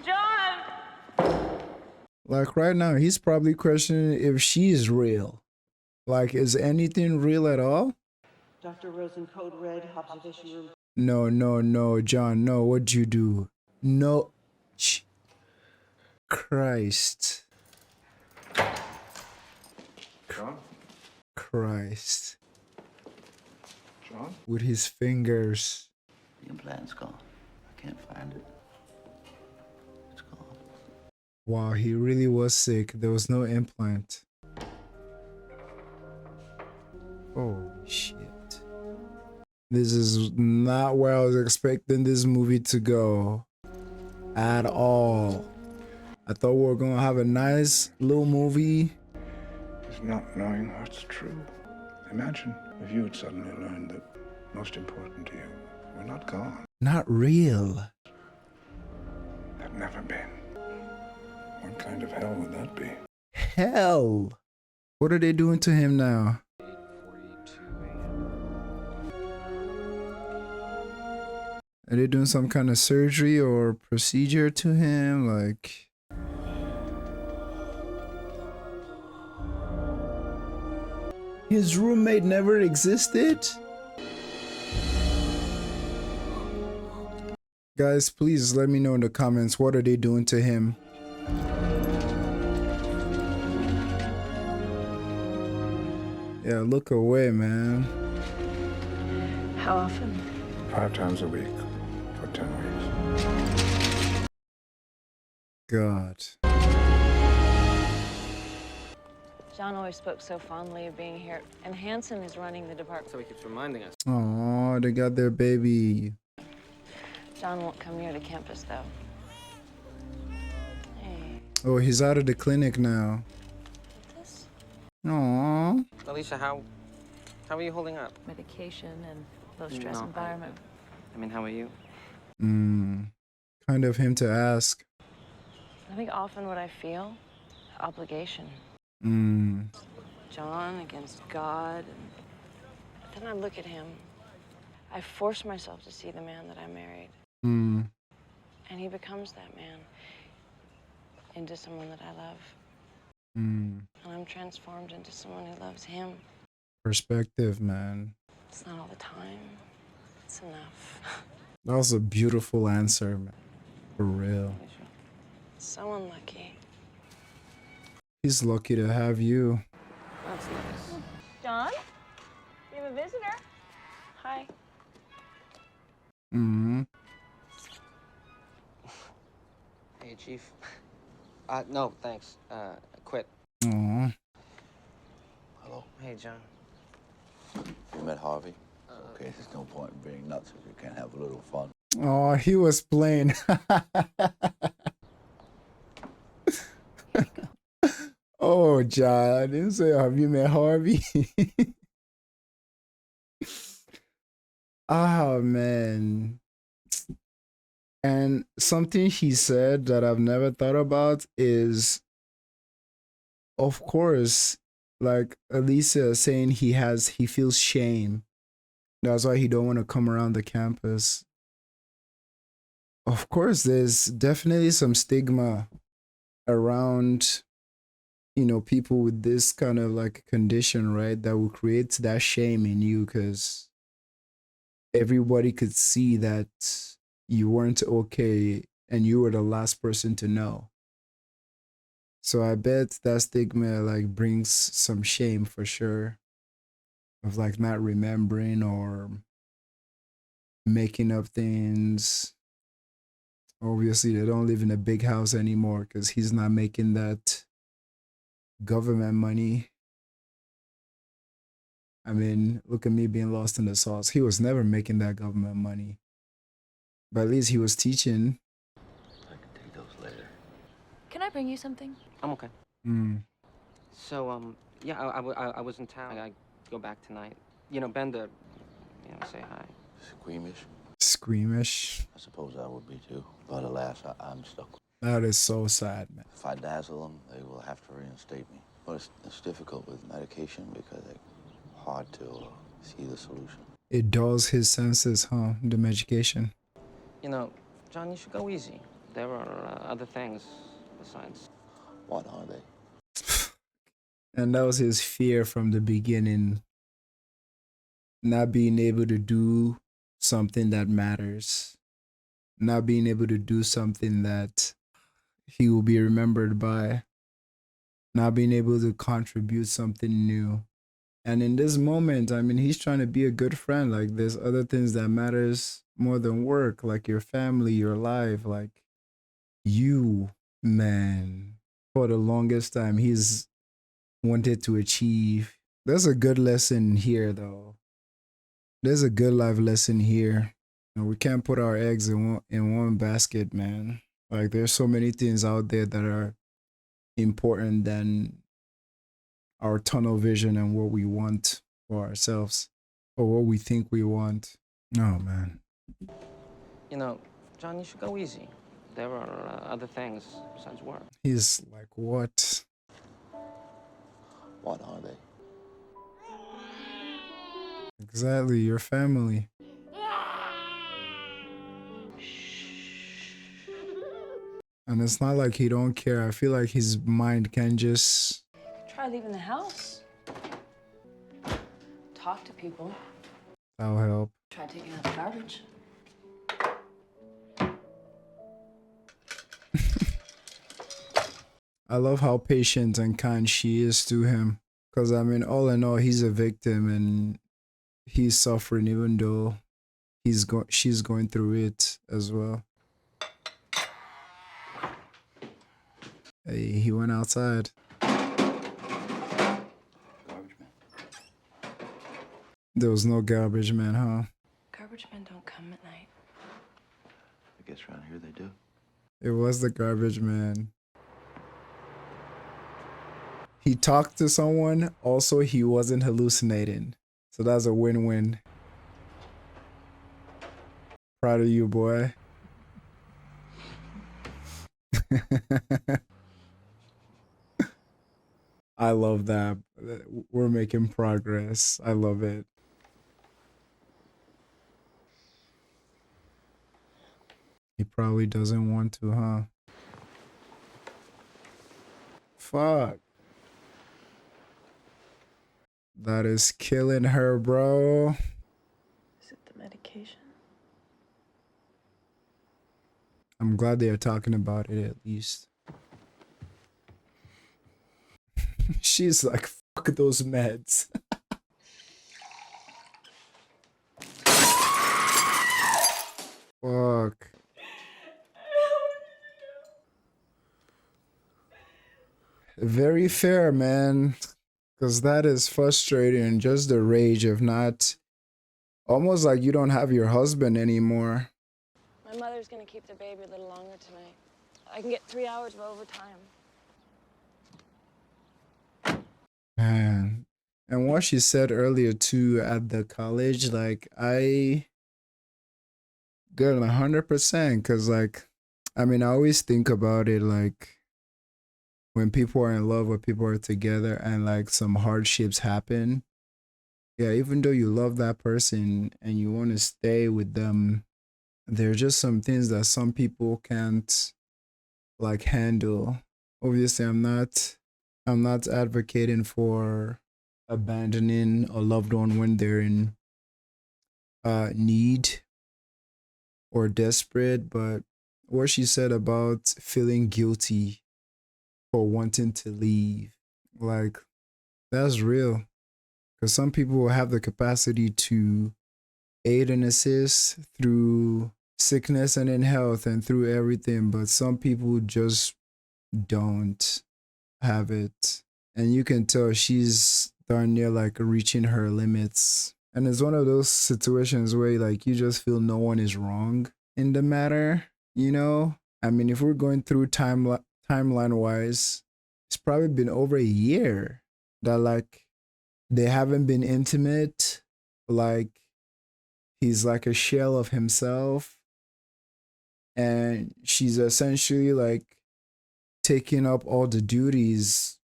John! Like right now, he's probably questioning if she is real. Like, is anything real at all? Dr. Rosen, code red, observation room. No, John, no, what'd you do? No. Christ. John? Christ. John? With his fingers. The implant's gone. I can't find it. It's gone. Wow, he really was sick. There was no implant. Holy shit. This is not where I was expecting this movie to go. At all. I thought we were gonna have a nice little movie. Is not knowing what's true. Imagine if you had suddenly learned that most important to you were not gone. Not real. Had never been. What kind of hell would that be? Hell. What are they doing to him now? Are they doing some kind of surgery or procedure to him? Like... His roommate never existed? Guys, please let me know in the comments, what are they doing to him? Yeah, look away, man. How often? 5 times a week for 10 weeks. God. John always spoke so fondly of being here, and Hanson is running the department. So he keeps reminding us. Oh, they got their baby. John won't come near the campus, though. Hey. Oh, he's out of the clinic now. This? Aww. Alicia, how are you holding up? Medication and low-stress No, environment. I mean, how are you? Kind of him to ask. I think often what I feel, obligation. John against God. But then I look at him. I force myself to see the man that I married. And he becomes that man into someone that I love. And I'm transformed into someone who loves him. Perspective, man. It's not all the time. It's enough. That was a beautiful answer, man. For real. So unlucky. He's lucky to have you. That's nice. John? We have a visitor. Hi. Hey, Chief. No, thanks. Quit. Aww. Hello. Hey, John. You met Harvey? Okay, there's no point in being nuts if you can't have a little fun. Oh, he was playing. Oh, John, I didn't say, have you met Harvey? Oh, man. And something he said that I've never thought about is, of course, like Alicia saying he feels shame. That's why he don't want to come around the campus. Of course, there's definitely some stigma around, you know, people with this kind of like condition, right? That will create that shame in you because everybody could see that you weren't okay and you were the last person to know. So I bet that stigma like brings some shame for sure of like not remembering or making up things. Obviously, they don't live in a big house anymore because he's not making that government money. I mean, look at me being lost in the sauce. He was never making that government money. But at least he was teaching. I can take those later. Can I bring you something? I'm okay. So, yeah, I was in town. I go back tonight. You know, Bender, you know, say hi. Squeamish? Squeamish. I suppose I would be too. But alas, I'm stuck. That is so sad, man. If I dazzle them, they will have to reinstate me. But it's difficult with medication because it's hard to see the solution. It dulls his senses, huh? The medication. You know, John, you should go easy. There are other things besides. What are they? And that was his fear from the beginning. Not being able to do something that matters. Not being able to do something that he will be remembered by. Not being able to contribute something new. And in this moment, I mean, he's trying to be a good friend. Like, there's other things that matters more than work, like your family, your life, like you, man. For the longest time, he's wanted to achieve. There's a good lesson here, though. There's a good life lesson here. And we can't put our eggs in one basket, man. Like, there's so many things out there that are important than our tunnel vision and what we want for ourselves or what we think we want. Oh, man. You know, John, you should go easy. There are other things besides work. He's like, what? What are they? Exactly, your family. And it's not like he don't care. I feel like his mind can just... Try leaving the house. Talk to people. That'll help. Try taking out the garbage. I love how patient and kind she is to him. Because, I mean, all in all, he's a victim and he's suffering even though she's going through it as well. Hey, he went outside. Garbage man. There was no garbage man, huh? Garbage men don't come at night. I guess around here they do. It was the garbage man. He talked to someone, also he wasn't hallucinating. So that's a win-win. Proud of you, boy. I love that. We're making progress. I love it. He probably doesn't want to, huh? Fuck. That is killing her, bro. Is it the medication? I'm glad they are talking about it at least. She's like, fuck those meds. Fuck. Very fair, man. Because that is frustrating. Just the rage of not... Almost like you don't have your husband anymore. My mother's gonna keep the baby a little longer tonight. I can get 3 hours of overtime. Man. And what she said earlier too at the college, like Good, 100%. Cause like, I mean, I always think about it like when people are in love or people are together and like some hardships happen. Yeah, even though you love that person and you want to stay with them, there are just some things that some people can't like handle. Obviously, I'm not advocating for abandoning a loved one when they're in need or desperate, but what she said about feeling guilty for wanting to leave, like that's real. Because some people will have the capacity to aid and assist through sickness and in health and through everything, but some people just don't have it. And you can tell she's darn near like reaching her limits. And it's one of those situations where like you just feel no one is wrong in the matter, you know? I mean, if we're going through timeline wise, it's probably been over a year that like they haven't been intimate. Like he's like a shell of himself. And she's essentially like taking up all the duties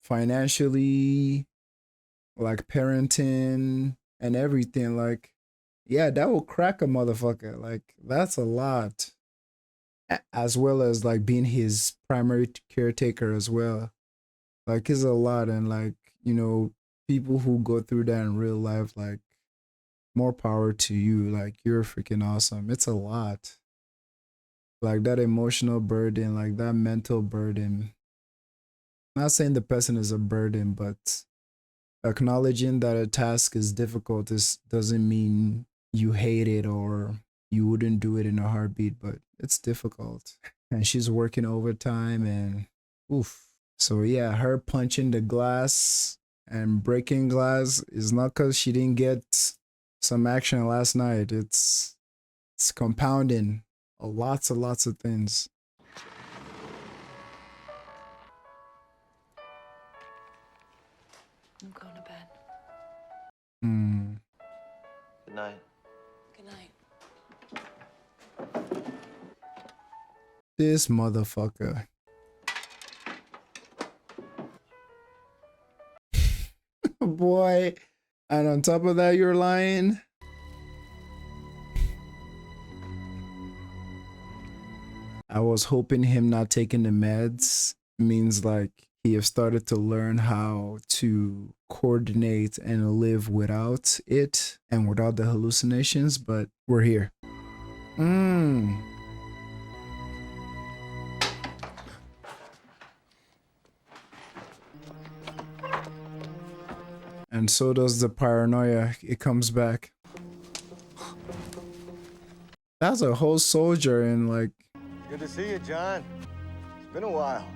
financially, like parenting and everything. Like, yeah, that will crack a motherfucker. Like, that's a lot. As well as like being his primary caretaker as well. Like, it's a lot. And like, you know, people who go through that in real life, like, more power to you. Like, you're freaking awesome. It's a lot. Like, that emotional burden, like, that mental burden. Not saying the person is a burden, but acknowledging that a task is difficult doesn't mean you hate it or you wouldn't do it in a heartbeat, but it's difficult. And she's working overtime and oof. So yeah, her punching the glass and breaking glass is not because she didn't get some action last night. It's compounding lots and lots of things. I'm going to bed. Good night. Good night. This motherfucker. Boy. And on top of that, you're lying. I was hoping him not taking the meds means like he have started to learn how to coordinate and live without it and without the hallucinations, but we're here. And so does the paranoia. It comes back. That's a whole soldier and like... Good to see you, John. It's been a while.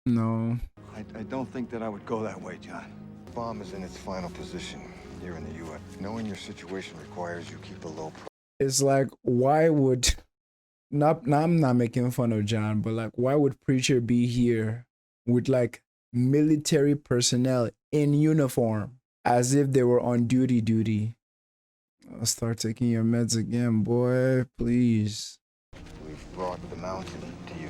No. I don't think that I would go that way, John. The bomb is in its final position here in the U.S. Knowing your situation requires you keep a low profile. It's like, why would... I'm not making fun of John, but like, why would Preacher be here with like military personnel in uniform as if they were on duty? I'll start taking your meds again, boy, please. We've brought the mountain to you.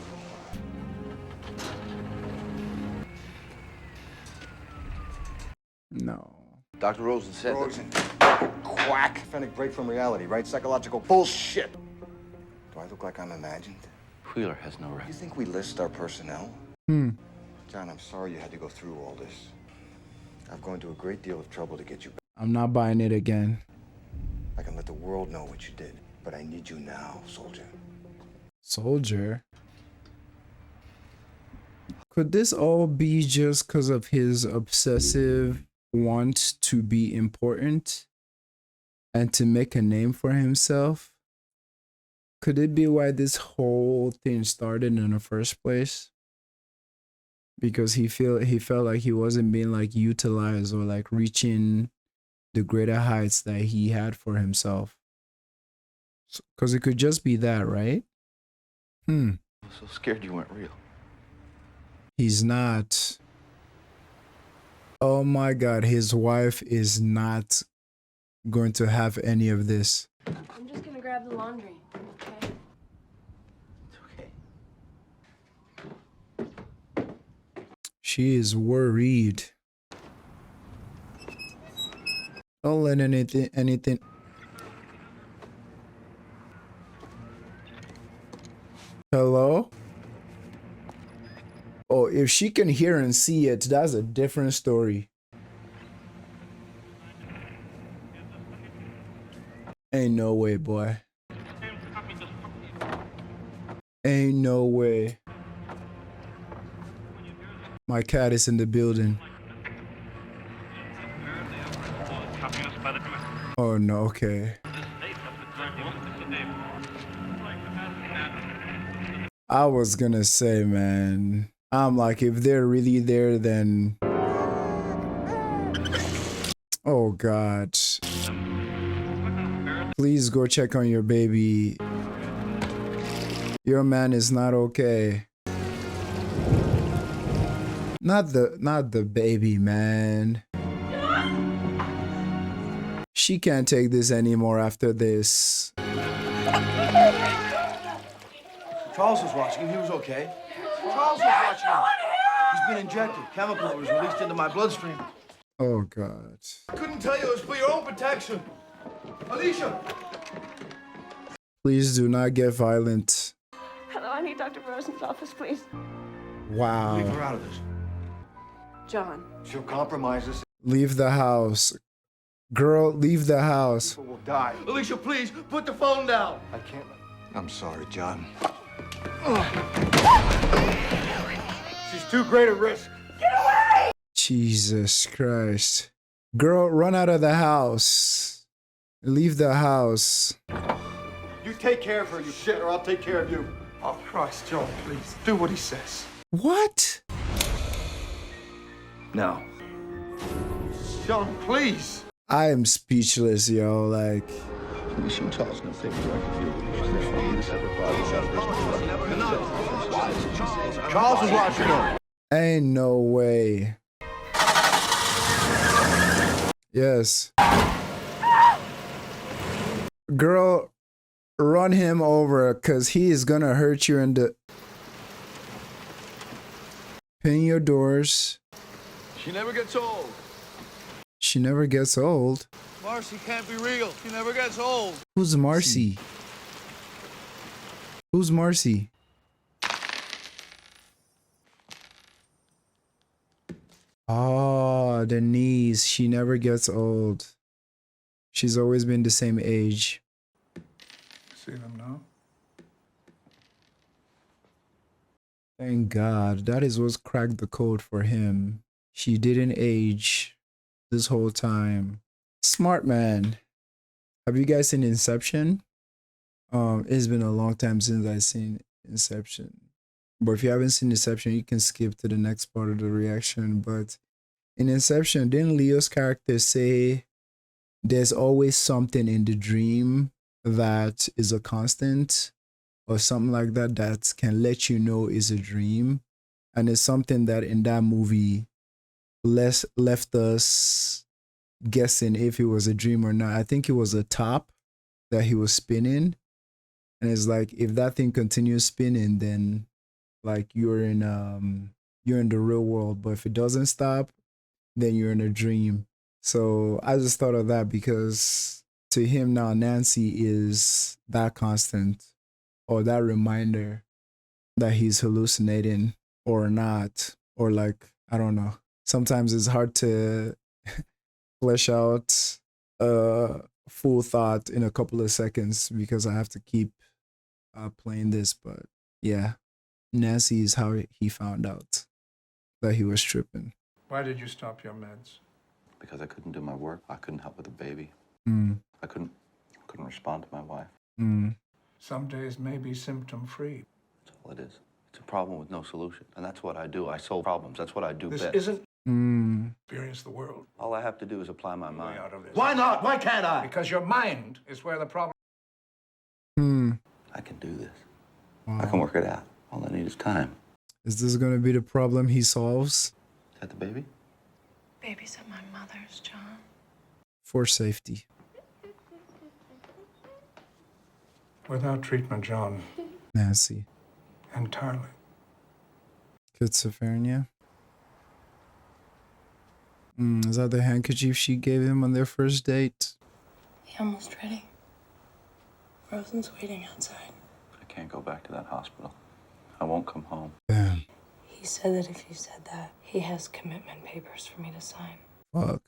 No. Dr. Rosen said Rosen. Quack. Phonetic break from reality, right? Psychological bullshit. Do I look like I'm imagined? Wheeler has no right. You think we list our personnel? John, I'm sorry you had to go through all this. I've gone to a great deal of trouble to get you back. I'm not buying it again. I can let the world know what you did, but I need you now, soldier. Soldier? Could this all be just because of his obsessive want to be important and to make a name for himself? Could it be why this whole thing started in the first place? Because he felt like he wasn't being like utilized or like reaching the greater heights that he had for himself. Because it could just be that, right? I was so scared you weren't real. He's not. Oh my God, his wife is not going to have any of this. I'm just gonna grab grab the laundry, okay? She is worried. Don't let anything. Hello? Oh, if she can hear and see it, that's a different story. Ain't no way, boy. Ain't no way. My cat is in the building. Oh no, okay. I was gonna say, man, I'm like, if they're really there, then oh God. Please go check on your baby. Your man is not okay. Not the baby, man. She can't take this anymore after this. Charles was watching him. He was okay. Charles was watching him. He's been injected. Chemical that was released into my bloodstream. Oh, God. I couldn't tell you. It was for your own protection. Alicia! Please do not get violent. Hello, I need Dr. Rosen's office, please. Wow. Leave her out of this. John. She'll compromise us. Leave the house. Girl, leave the house. People will die. Alicia, please, put the phone down. I can't. I'm sorry, John. She's too great a risk. Jesus Christ. Girl, run out of the house. Leave the house. You take care of her, you shit, or I'll take care of you. Oh, Christ, John, please, do what he says. What? No. John, please. I am speechless, yo. Like, Charles was watching him. ain't no way. Yes. Girl, run him over, cause he is gonna hurt you in the... Pin your doors. She never gets old. She never gets old. Marcy can't be real. She never gets old. Who's Marcy? Who's Marcy? Oh, Denise. She never gets old. She's always been the same age. See them now? Thank God. That is what's cracked the code for him. She didn't age this whole time. Smart man. Have you guys seen Inception? It's been a long time since I've seen Inception. But if you haven't seen Inception, you can skip to the next part of the reaction. But in Inception, didn't Leo's character say there's always something in the dream that is a constant or something like that that can let you know is a dream? And it's something that in that movie left us guessing if it was a dream or not. I think it was a top that he was spinning. And it's like, if that thing continues spinning, then like you're in the real world. But if it doesn't stop, then you're in a dream. So I just thought of that because to him now, Nancy is that constant or that reminder that he's hallucinating or not. Or like, I don't know. Sometimes it's hard to flesh out a full thought in a couple of seconds because I have to keep playing this. But yeah, Nancy is how he found out that he was tripping. Why did you stop your meds? Because I couldn't do my work. I couldn't help with the baby. Mm. I couldn't respond to my wife. Mm. Some days may be symptom-free. That's all it is. It's a problem with no solution. And that's what I do. I solve problems. That's what I do This best. isn't experience the world. All I have to do is apply my mind. Out of this. Why not? Why can't I? Because your mind is where the problem. I can do this. Wow. I can work it out. All I need is time. Is this gonna be the problem he solves? Is that the baby? Baby's at my mother's, John. For safety. Without treatment, John. Nancy. Entirely. Schizophrenia. Is that the handkerchief she gave him on their first date? He almost ready. Rosen's waiting outside. I can't go back to that hospital. I won't come home. Damn. He said that if you said that, he has commitment papers for me to sign. Fuck.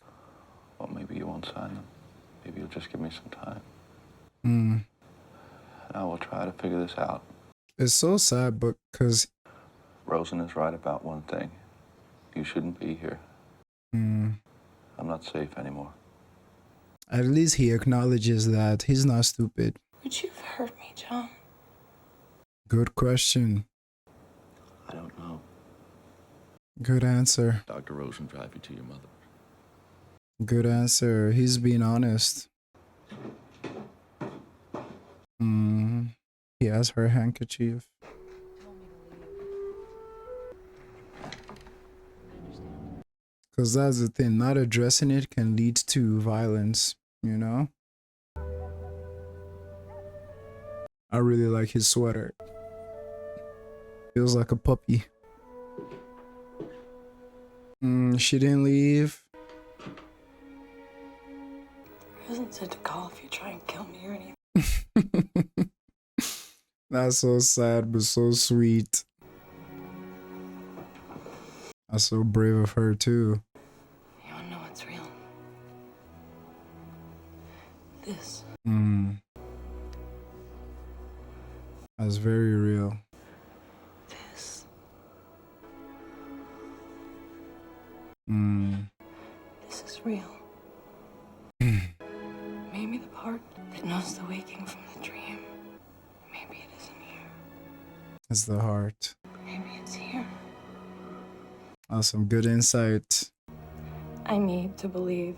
Well, maybe you won't sign them. Maybe you'll just give me some time. Mm. And I will try to figure this out. It's so sad, but because Rosen is right about one thing. You shouldn't be here. I'm not safe anymore. At least he acknowledges that he's not stupid. Would you have hurt me, John? Good question. I don't know. Good answer. Dr. Rosen drive you to your mother. Good answer. He's being honest. He has her handkerchief. Because that's the thing, not addressing it can lead to violence, you know? I really like his sweater. Feels like a puppy. She didn't leave. Rosen said to call if you try and kill me or anything. That's so sad, but so sweet. That's so brave of her, too. You wanna know what's real? This. That's very real. This. This is real. Maybe the part that knows the waking from the dream. Maybe it isn't here. It's the heart. Maybe it's here. That's some good insight. I need to believe.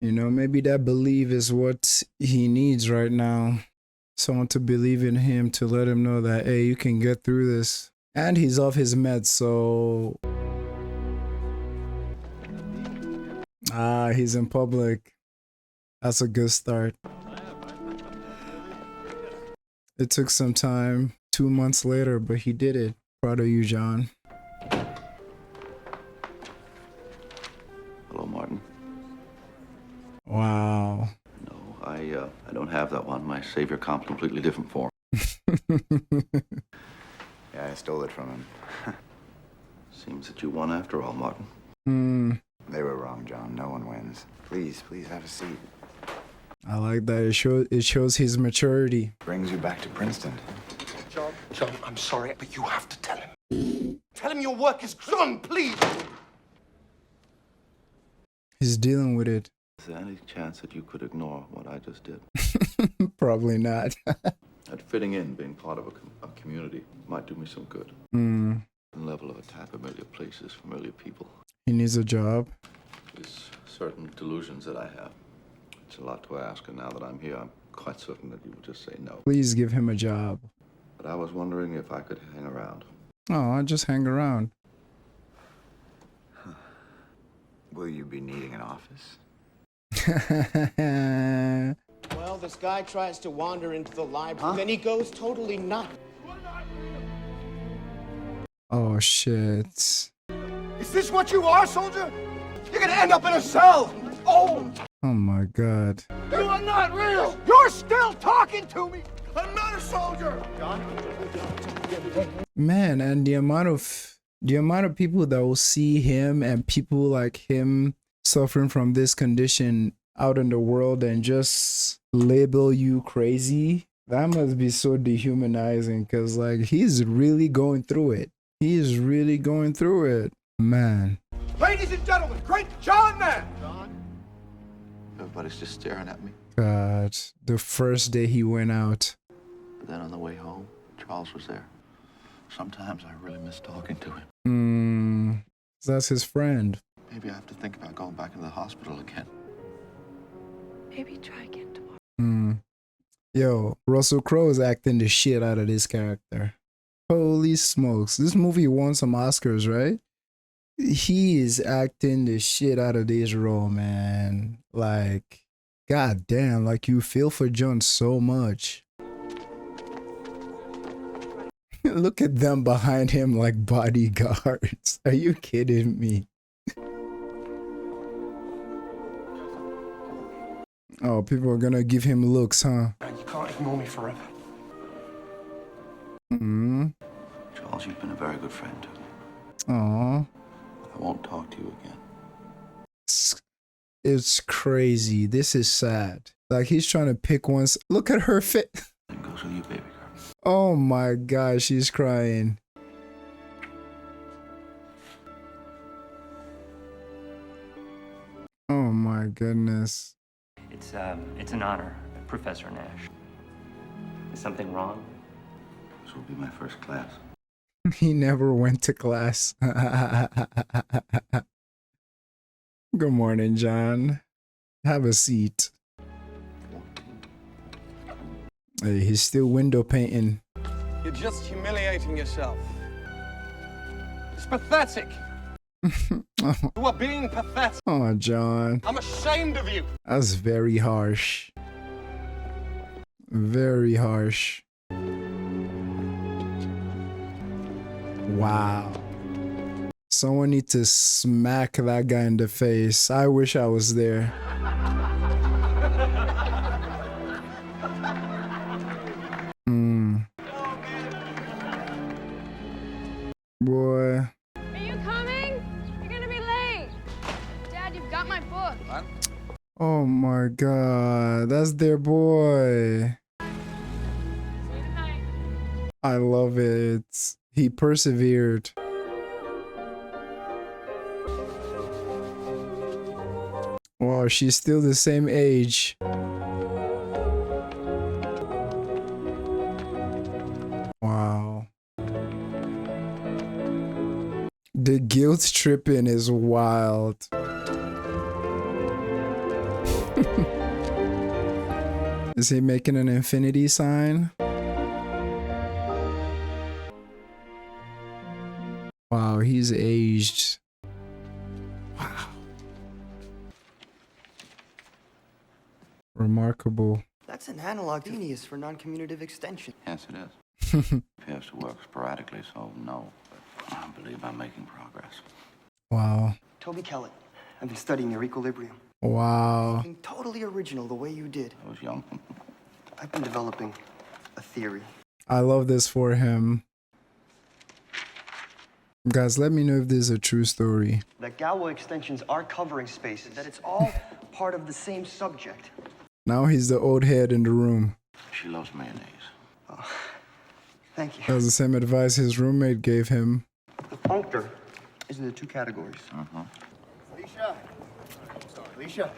You know, maybe that belief is what he needs right now. Someone to believe in him, to let him know that, hey, you can get through this. And he's off his meds, so... he's in public. That's a good start. It took some time, 2 months later, but he did it. Proud of you, John. Hello, Martin. Wow. No, I don't have that one. My savior comp's completely different form. Yeah, I stole it from him. Seems that you won after all, Martin. They were wrong, John. No one wins. Please have a seat. I like that. It shows his maturity. Brings you back to Princeton. John, I'm sorry, but you have to tell him. Tell him your work is done, please. He's dealing with it. Is there any chance that you could ignore what I just did? Probably not. That fitting in, being part of a community, might do me some good. Level of attack, familiar places, familiar people. He needs a job. There's certain delusions that I have. It's a lot to ask, and now that I'm here, I'm quite certain that you will just say no. Please give him a job. But I was wondering if I could hang around. Oh, I'll just hang around. Will you be needing an office? Well, this guy tries to wander into the library, then he goes totally nuts. Oh, shit. Is this what you are, soldier? You're gonna end up in a cell. Oh my God. You are not real. You're still talking to me. I'm not a soldier. John. Man, and the amount of people that will see him and people like him suffering from this condition out in the world and just label you crazy, that must be so dehumanizing, because like he's really going through it. He is really going through it, man. Ladies and gentlemen, great John man. John. Everybody's just staring at me. God, the first day he went out. But then on the way home, Charles was there. Sometimes I really miss talking to him. That's his friend. Maybe I have to think about going back into the hospital again. Maybe try again tomorrow. Yo, Russell Crowe is acting the shit out of this character. Holy smokes. This movie won some Oscars, right? He is acting the shit out of this role, man. Like, god damn, like you feel for John so much. Look at them behind him like bodyguards. Are you kidding me? Oh, people are gonna give him looks, huh? You can't ignore me forever. Charles, you've been a very good friend to me. Aww. I won't talk to you again. It's crazy. This is sad. Like he's trying to pick one. Look at her fit. Same goes with you, baby girl. Oh my gosh, she's crying. Oh my goodness. It's an honor, Professor Nash. Is something wrong? This will be my first class. He never went to class. Good morning, John. Have a seat. Hey, he's still window painting. You're just humiliating yourself. It's pathetic. You are being pathetic. Oh, John. I'm ashamed of you. That's very harsh. Very harsh. Wow. Someone need to smack that guy in the face. I wish I was there. Boy. Are you coming? You're gonna be late. Dad, you've got my book. What? Oh my god. That's their boy. I love it. He persevered. Wow, she's still the same age. Wow. The guilt tripping is wild. Is he making an infinity sign? Wow, he's aged. Wow. Remarkable. That's an analog genius for non-commutative extension. Yes, it is. Appears to work sporadically, so no. But I believe I'm making progress. Wow. Toby Kellett, I've been studying your equilibrium. Wow. Something totally original the way you did. I was young. I've been developing a theory. I love this for him. Guys, let me know if this is a true story. That Galois extensions are covering spaces, that it's all part of the same subject. Now he's the old head in the room. She loves mayonnaise. Oh, thank you. That's the same advice his roommate gave him. The functor is in the two categories. Alicia.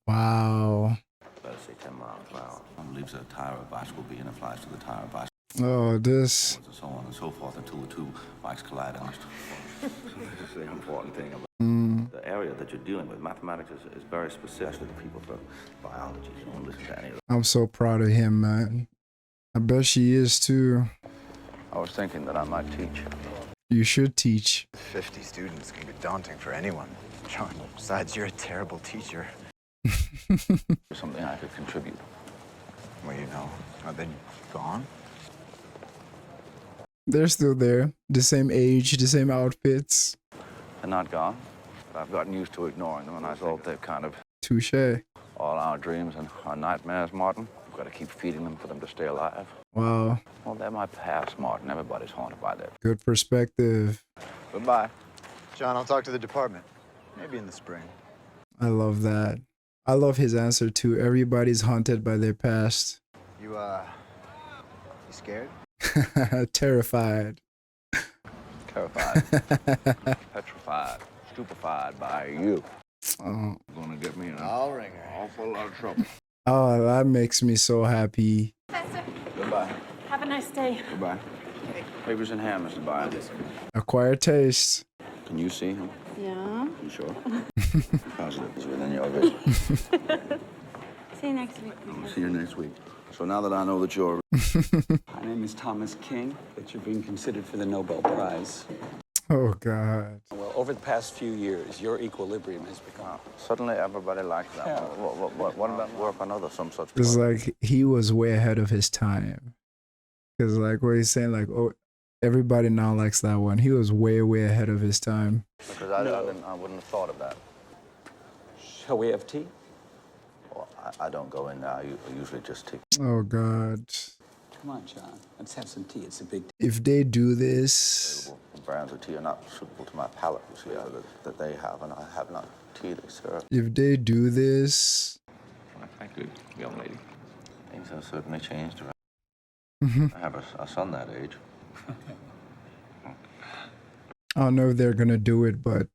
Wow. Better say 10 miles per hour. Leaves a tire of bicycle B and it flies to the tire of bicycle. Oh, this. And so on and so forth until the two bikes collide. This is the important thing about the area that you're dealing with. Mathematics is very specific to the people for biology. You don't listen to any of I'm so proud of him, man. I bet she is too. I was thinking that I might teach. You should teach. 50 students can be daunting for anyone. John, besides, you're a terrible teacher. Something I could contribute. Well, you know, are they gone? They're still there. The same age, the same outfits. They're not gone. But I've gotten used to ignoring them, and I thought they're kind of... Touché. All our dreams and our nightmares, Martin. We've got to keep feeding them for them to stay alive. Wow. Well, they're my past, Martin. Everybody's haunted by that. Good perspective. Goodbye. John, I'll talk to the department. Maybe in the spring. I love that. I love his answer too. Everybody's haunted by their past. You scared? Terrified. Terrified. Petrified. Stupefied by you. Oh. Gonna get me in an awful lot of trouble. Oh, that makes me so happy. Professor, Goodbye. have a nice day. Goodbye. Papers in hand, Mr. Byers. Acquired taste. Can you see him? Yeah. You sure? Positive. It's within your vision. See you next week. I'll see you next week. So now that I know that you're... My name is Thomas King, that you're being considered for the Nobel Prize. Oh, God. Well, over the past few years, your equilibrium has become... Suddenly everybody likes that. Yeah. What about work on other some such... It's like he was way ahead of his time. Because like what he's saying, like, oh, everybody now likes that one. He was way, way ahead of his time. Because I wouldn't have thought of that. Shall we have tea? Well, I don't go in now. I usually just take... Oh, God. Come on, John. Let's have some tea. It's a big... If they do this... Brands of tea are not suitable to my palate, you see, that they have, and I have not tea they serve. If they do this... Thank you, young lady. Things have certainly changed around. I have a son that age. I don't know if they're gonna do it, but...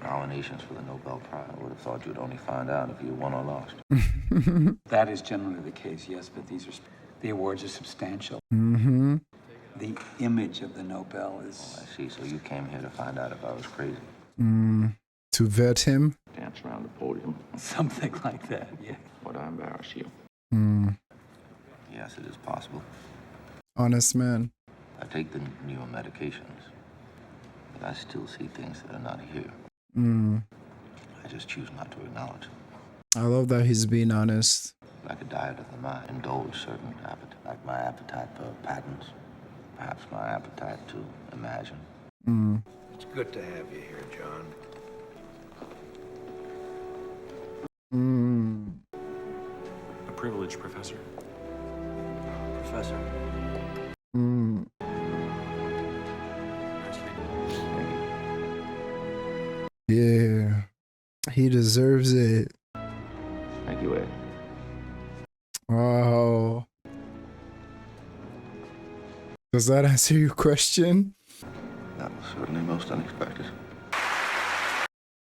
Nominations for the Nobel Prize. I would have thought you'd only find out if you won or lost. That is generally the case, yes, but the awards are substantial. Mm-hmm. The image of the Nobel is... Oh, I see. So you came here to find out if I was crazy. To vet him? Dance around the podium. Something like that, yeah. Would I embarrass you? Yes, it is possible. Honest man. I take the newer medications, but I still see things that are not here. I just choose not to acknowledge them. I love that he's being honest. Like a diet of the mind. Indulge certain appetite, like my appetite for patterns. Perhaps my appetite to imagine. It's good to have you here, John. A privilege, Professor. Professor. Yeah. He deserves it. Thank you, Ed. Wow. Does that answer your question? That was certainly most unexpected.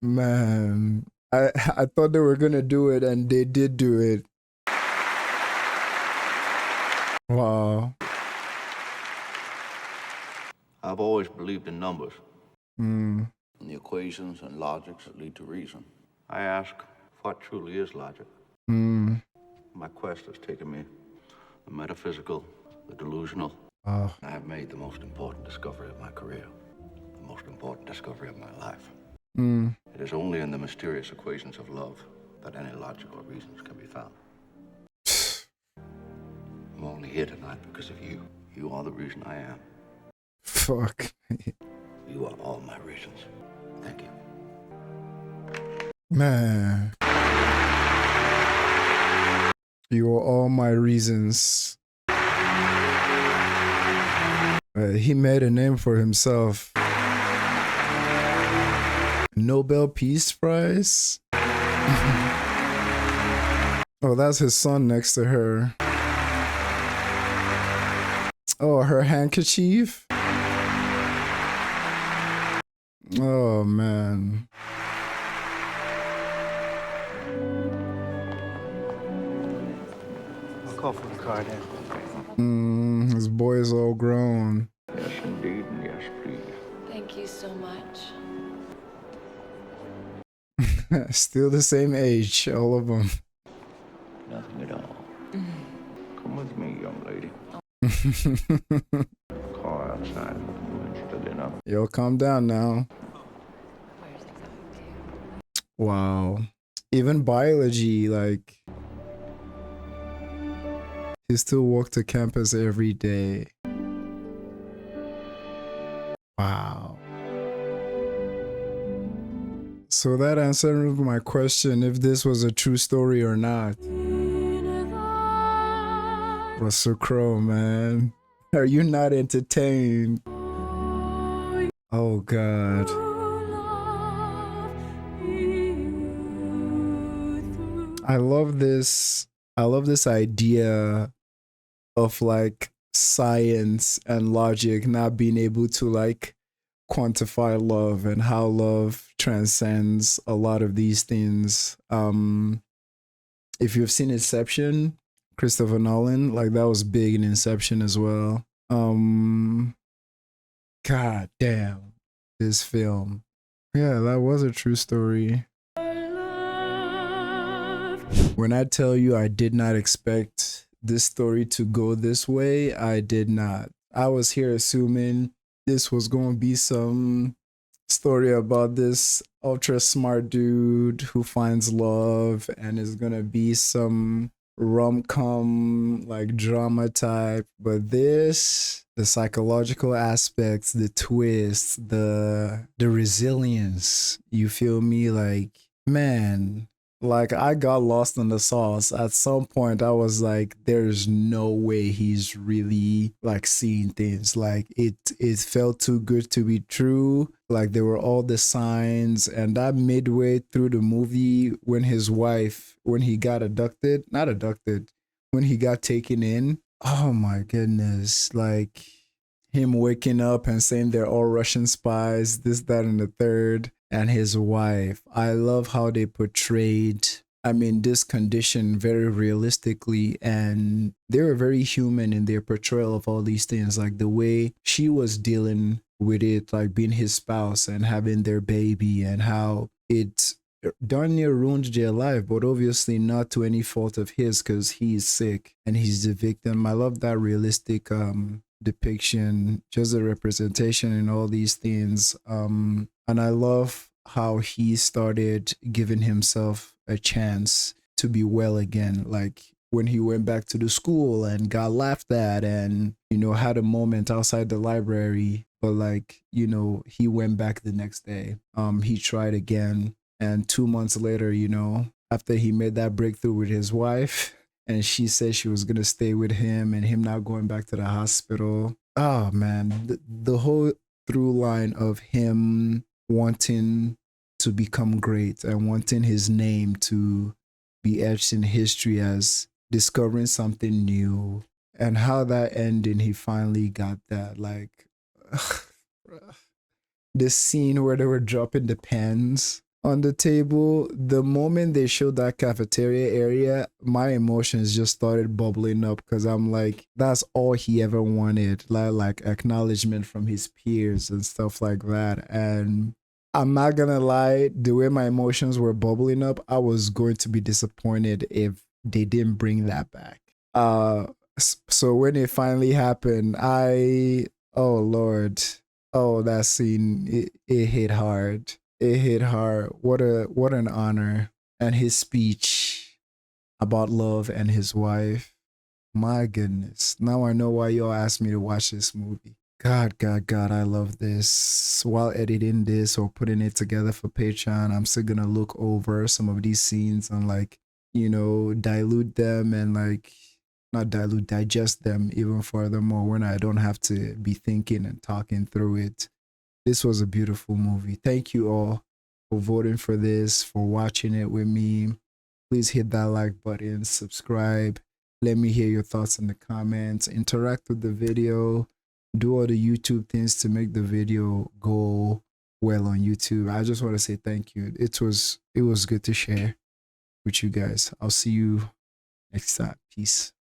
Man, I thought they were gonna do it, and they did do it. Wow. I've always believed in numbers. Mm. And the equations and logics that lead to reason. I ask, what truly is logic? Mm. My quest has taken me the metaphysical, the delusional. Oh. I have made the most important discovery of my career, the most important discovery of my life. Mm. It is only in the mysterious equations of love that any logical reasons can be found. I'm only here tonight because of you. You are the reason I am. Fuck. You are all my reasons. Thank you. Man. You are all my reasons. He made a name for himself. Nobel Peace Prize? Oh, that's his son next to her. Oh, her handkerchief? Oh, man. I'll call for the car then. His boy is all grown. Yes, indeed, and yes, please. Thank you so much. Still the same age, all of them. Nothing at all. Come with me, young lady. Car outside. You interested enough? Yo, calm down now. Wow. Even biology, like, he still walk to campus every day. Wow. So that answered my question if this was a true story or not. Russell Crowe, man. Are you not entertained? Oh, God. I love this idea of like science and logic not being able to like quantify love and how love transcends a lot of these things. If you've seen Inception, Christopher Nolan, like that was big in Inception as well. God damn, this film. Yeah, that was a true story. When I tell you I did not expect this story to go this way. I did not. I was here assuming this was going to be some story about this ultra smart dude who finds love, and is going to be some rom-com like drama type. But this, the psychological aspects, the twists, the resilience, you feel me? Like, man, like I got lost in the sauce. At some point I was like, there's no way he's really like seeing things. Like it felt too good to be true. Like there were all the signs. And that midway through the movie, when his wife, when he got not abducted, when he got taken in, oh my goodness, like him waking up and saying they're all Russian spies, this, that, and the third. And his wife, I love how they portrayed, I mean, this condition very realistically, and they were very human in their portrayal of all these things. Like the way she was dealing with it, like being his spouse and having their baby, and how it darn near ruined their life, but obviously not to any fault of his, because he's sick and he's the victim. I love that realistic depiction, just a representation in all these things. And I love how he started giving himself a chance to be well again. Like when he went back to the school and got laughed at, and, you know, had a moment outside the library, but like, you know, he went back the next day. He tried again. And 2 months later, you know, after he made that breakthrough with his wife, and she said she was going to stay with him, and him not going back to the hospital. Oh man, the whole through line of him wanting to become great and wanting his name to be etched in history as discovering something new, and how that ending, he finally got that. Like this scene where they were dropping the pens on the table, the moment they showed that cafeteria area, my emotions just started bubbling up, because I'm like, that's all he ever wanted, like acknowledgement from his peers and stuff like that. And I'm not gonna lie, the way my emotions were bubbling up, I was going to be disappointed if they didn't bring that back. So when it finally happened, oh Lord, oh, that scene, it hit hard. It hit hard. What an honor. And his speech about love and his wife. My goodness. Now I know why y'all asked me to watch this movie. God, I love this. While editing this or putting it together for Patreon, I'm still gonna look over some of these scenes and, like, you know, dilute them and, like, not dilute, digest them even furthermore when I don't have to be thinking and talking through it. This was a beautiful movie. Thank you all for voting for this, for watching it with me. Please hit that like button, subscribe. Let me hear your thoughts in the comments. Interact with the video. Do all the YouTube things to make the video go well on YouTube. I just want to say thank you. It was good to share with you guys. I'll see you next time. Peace.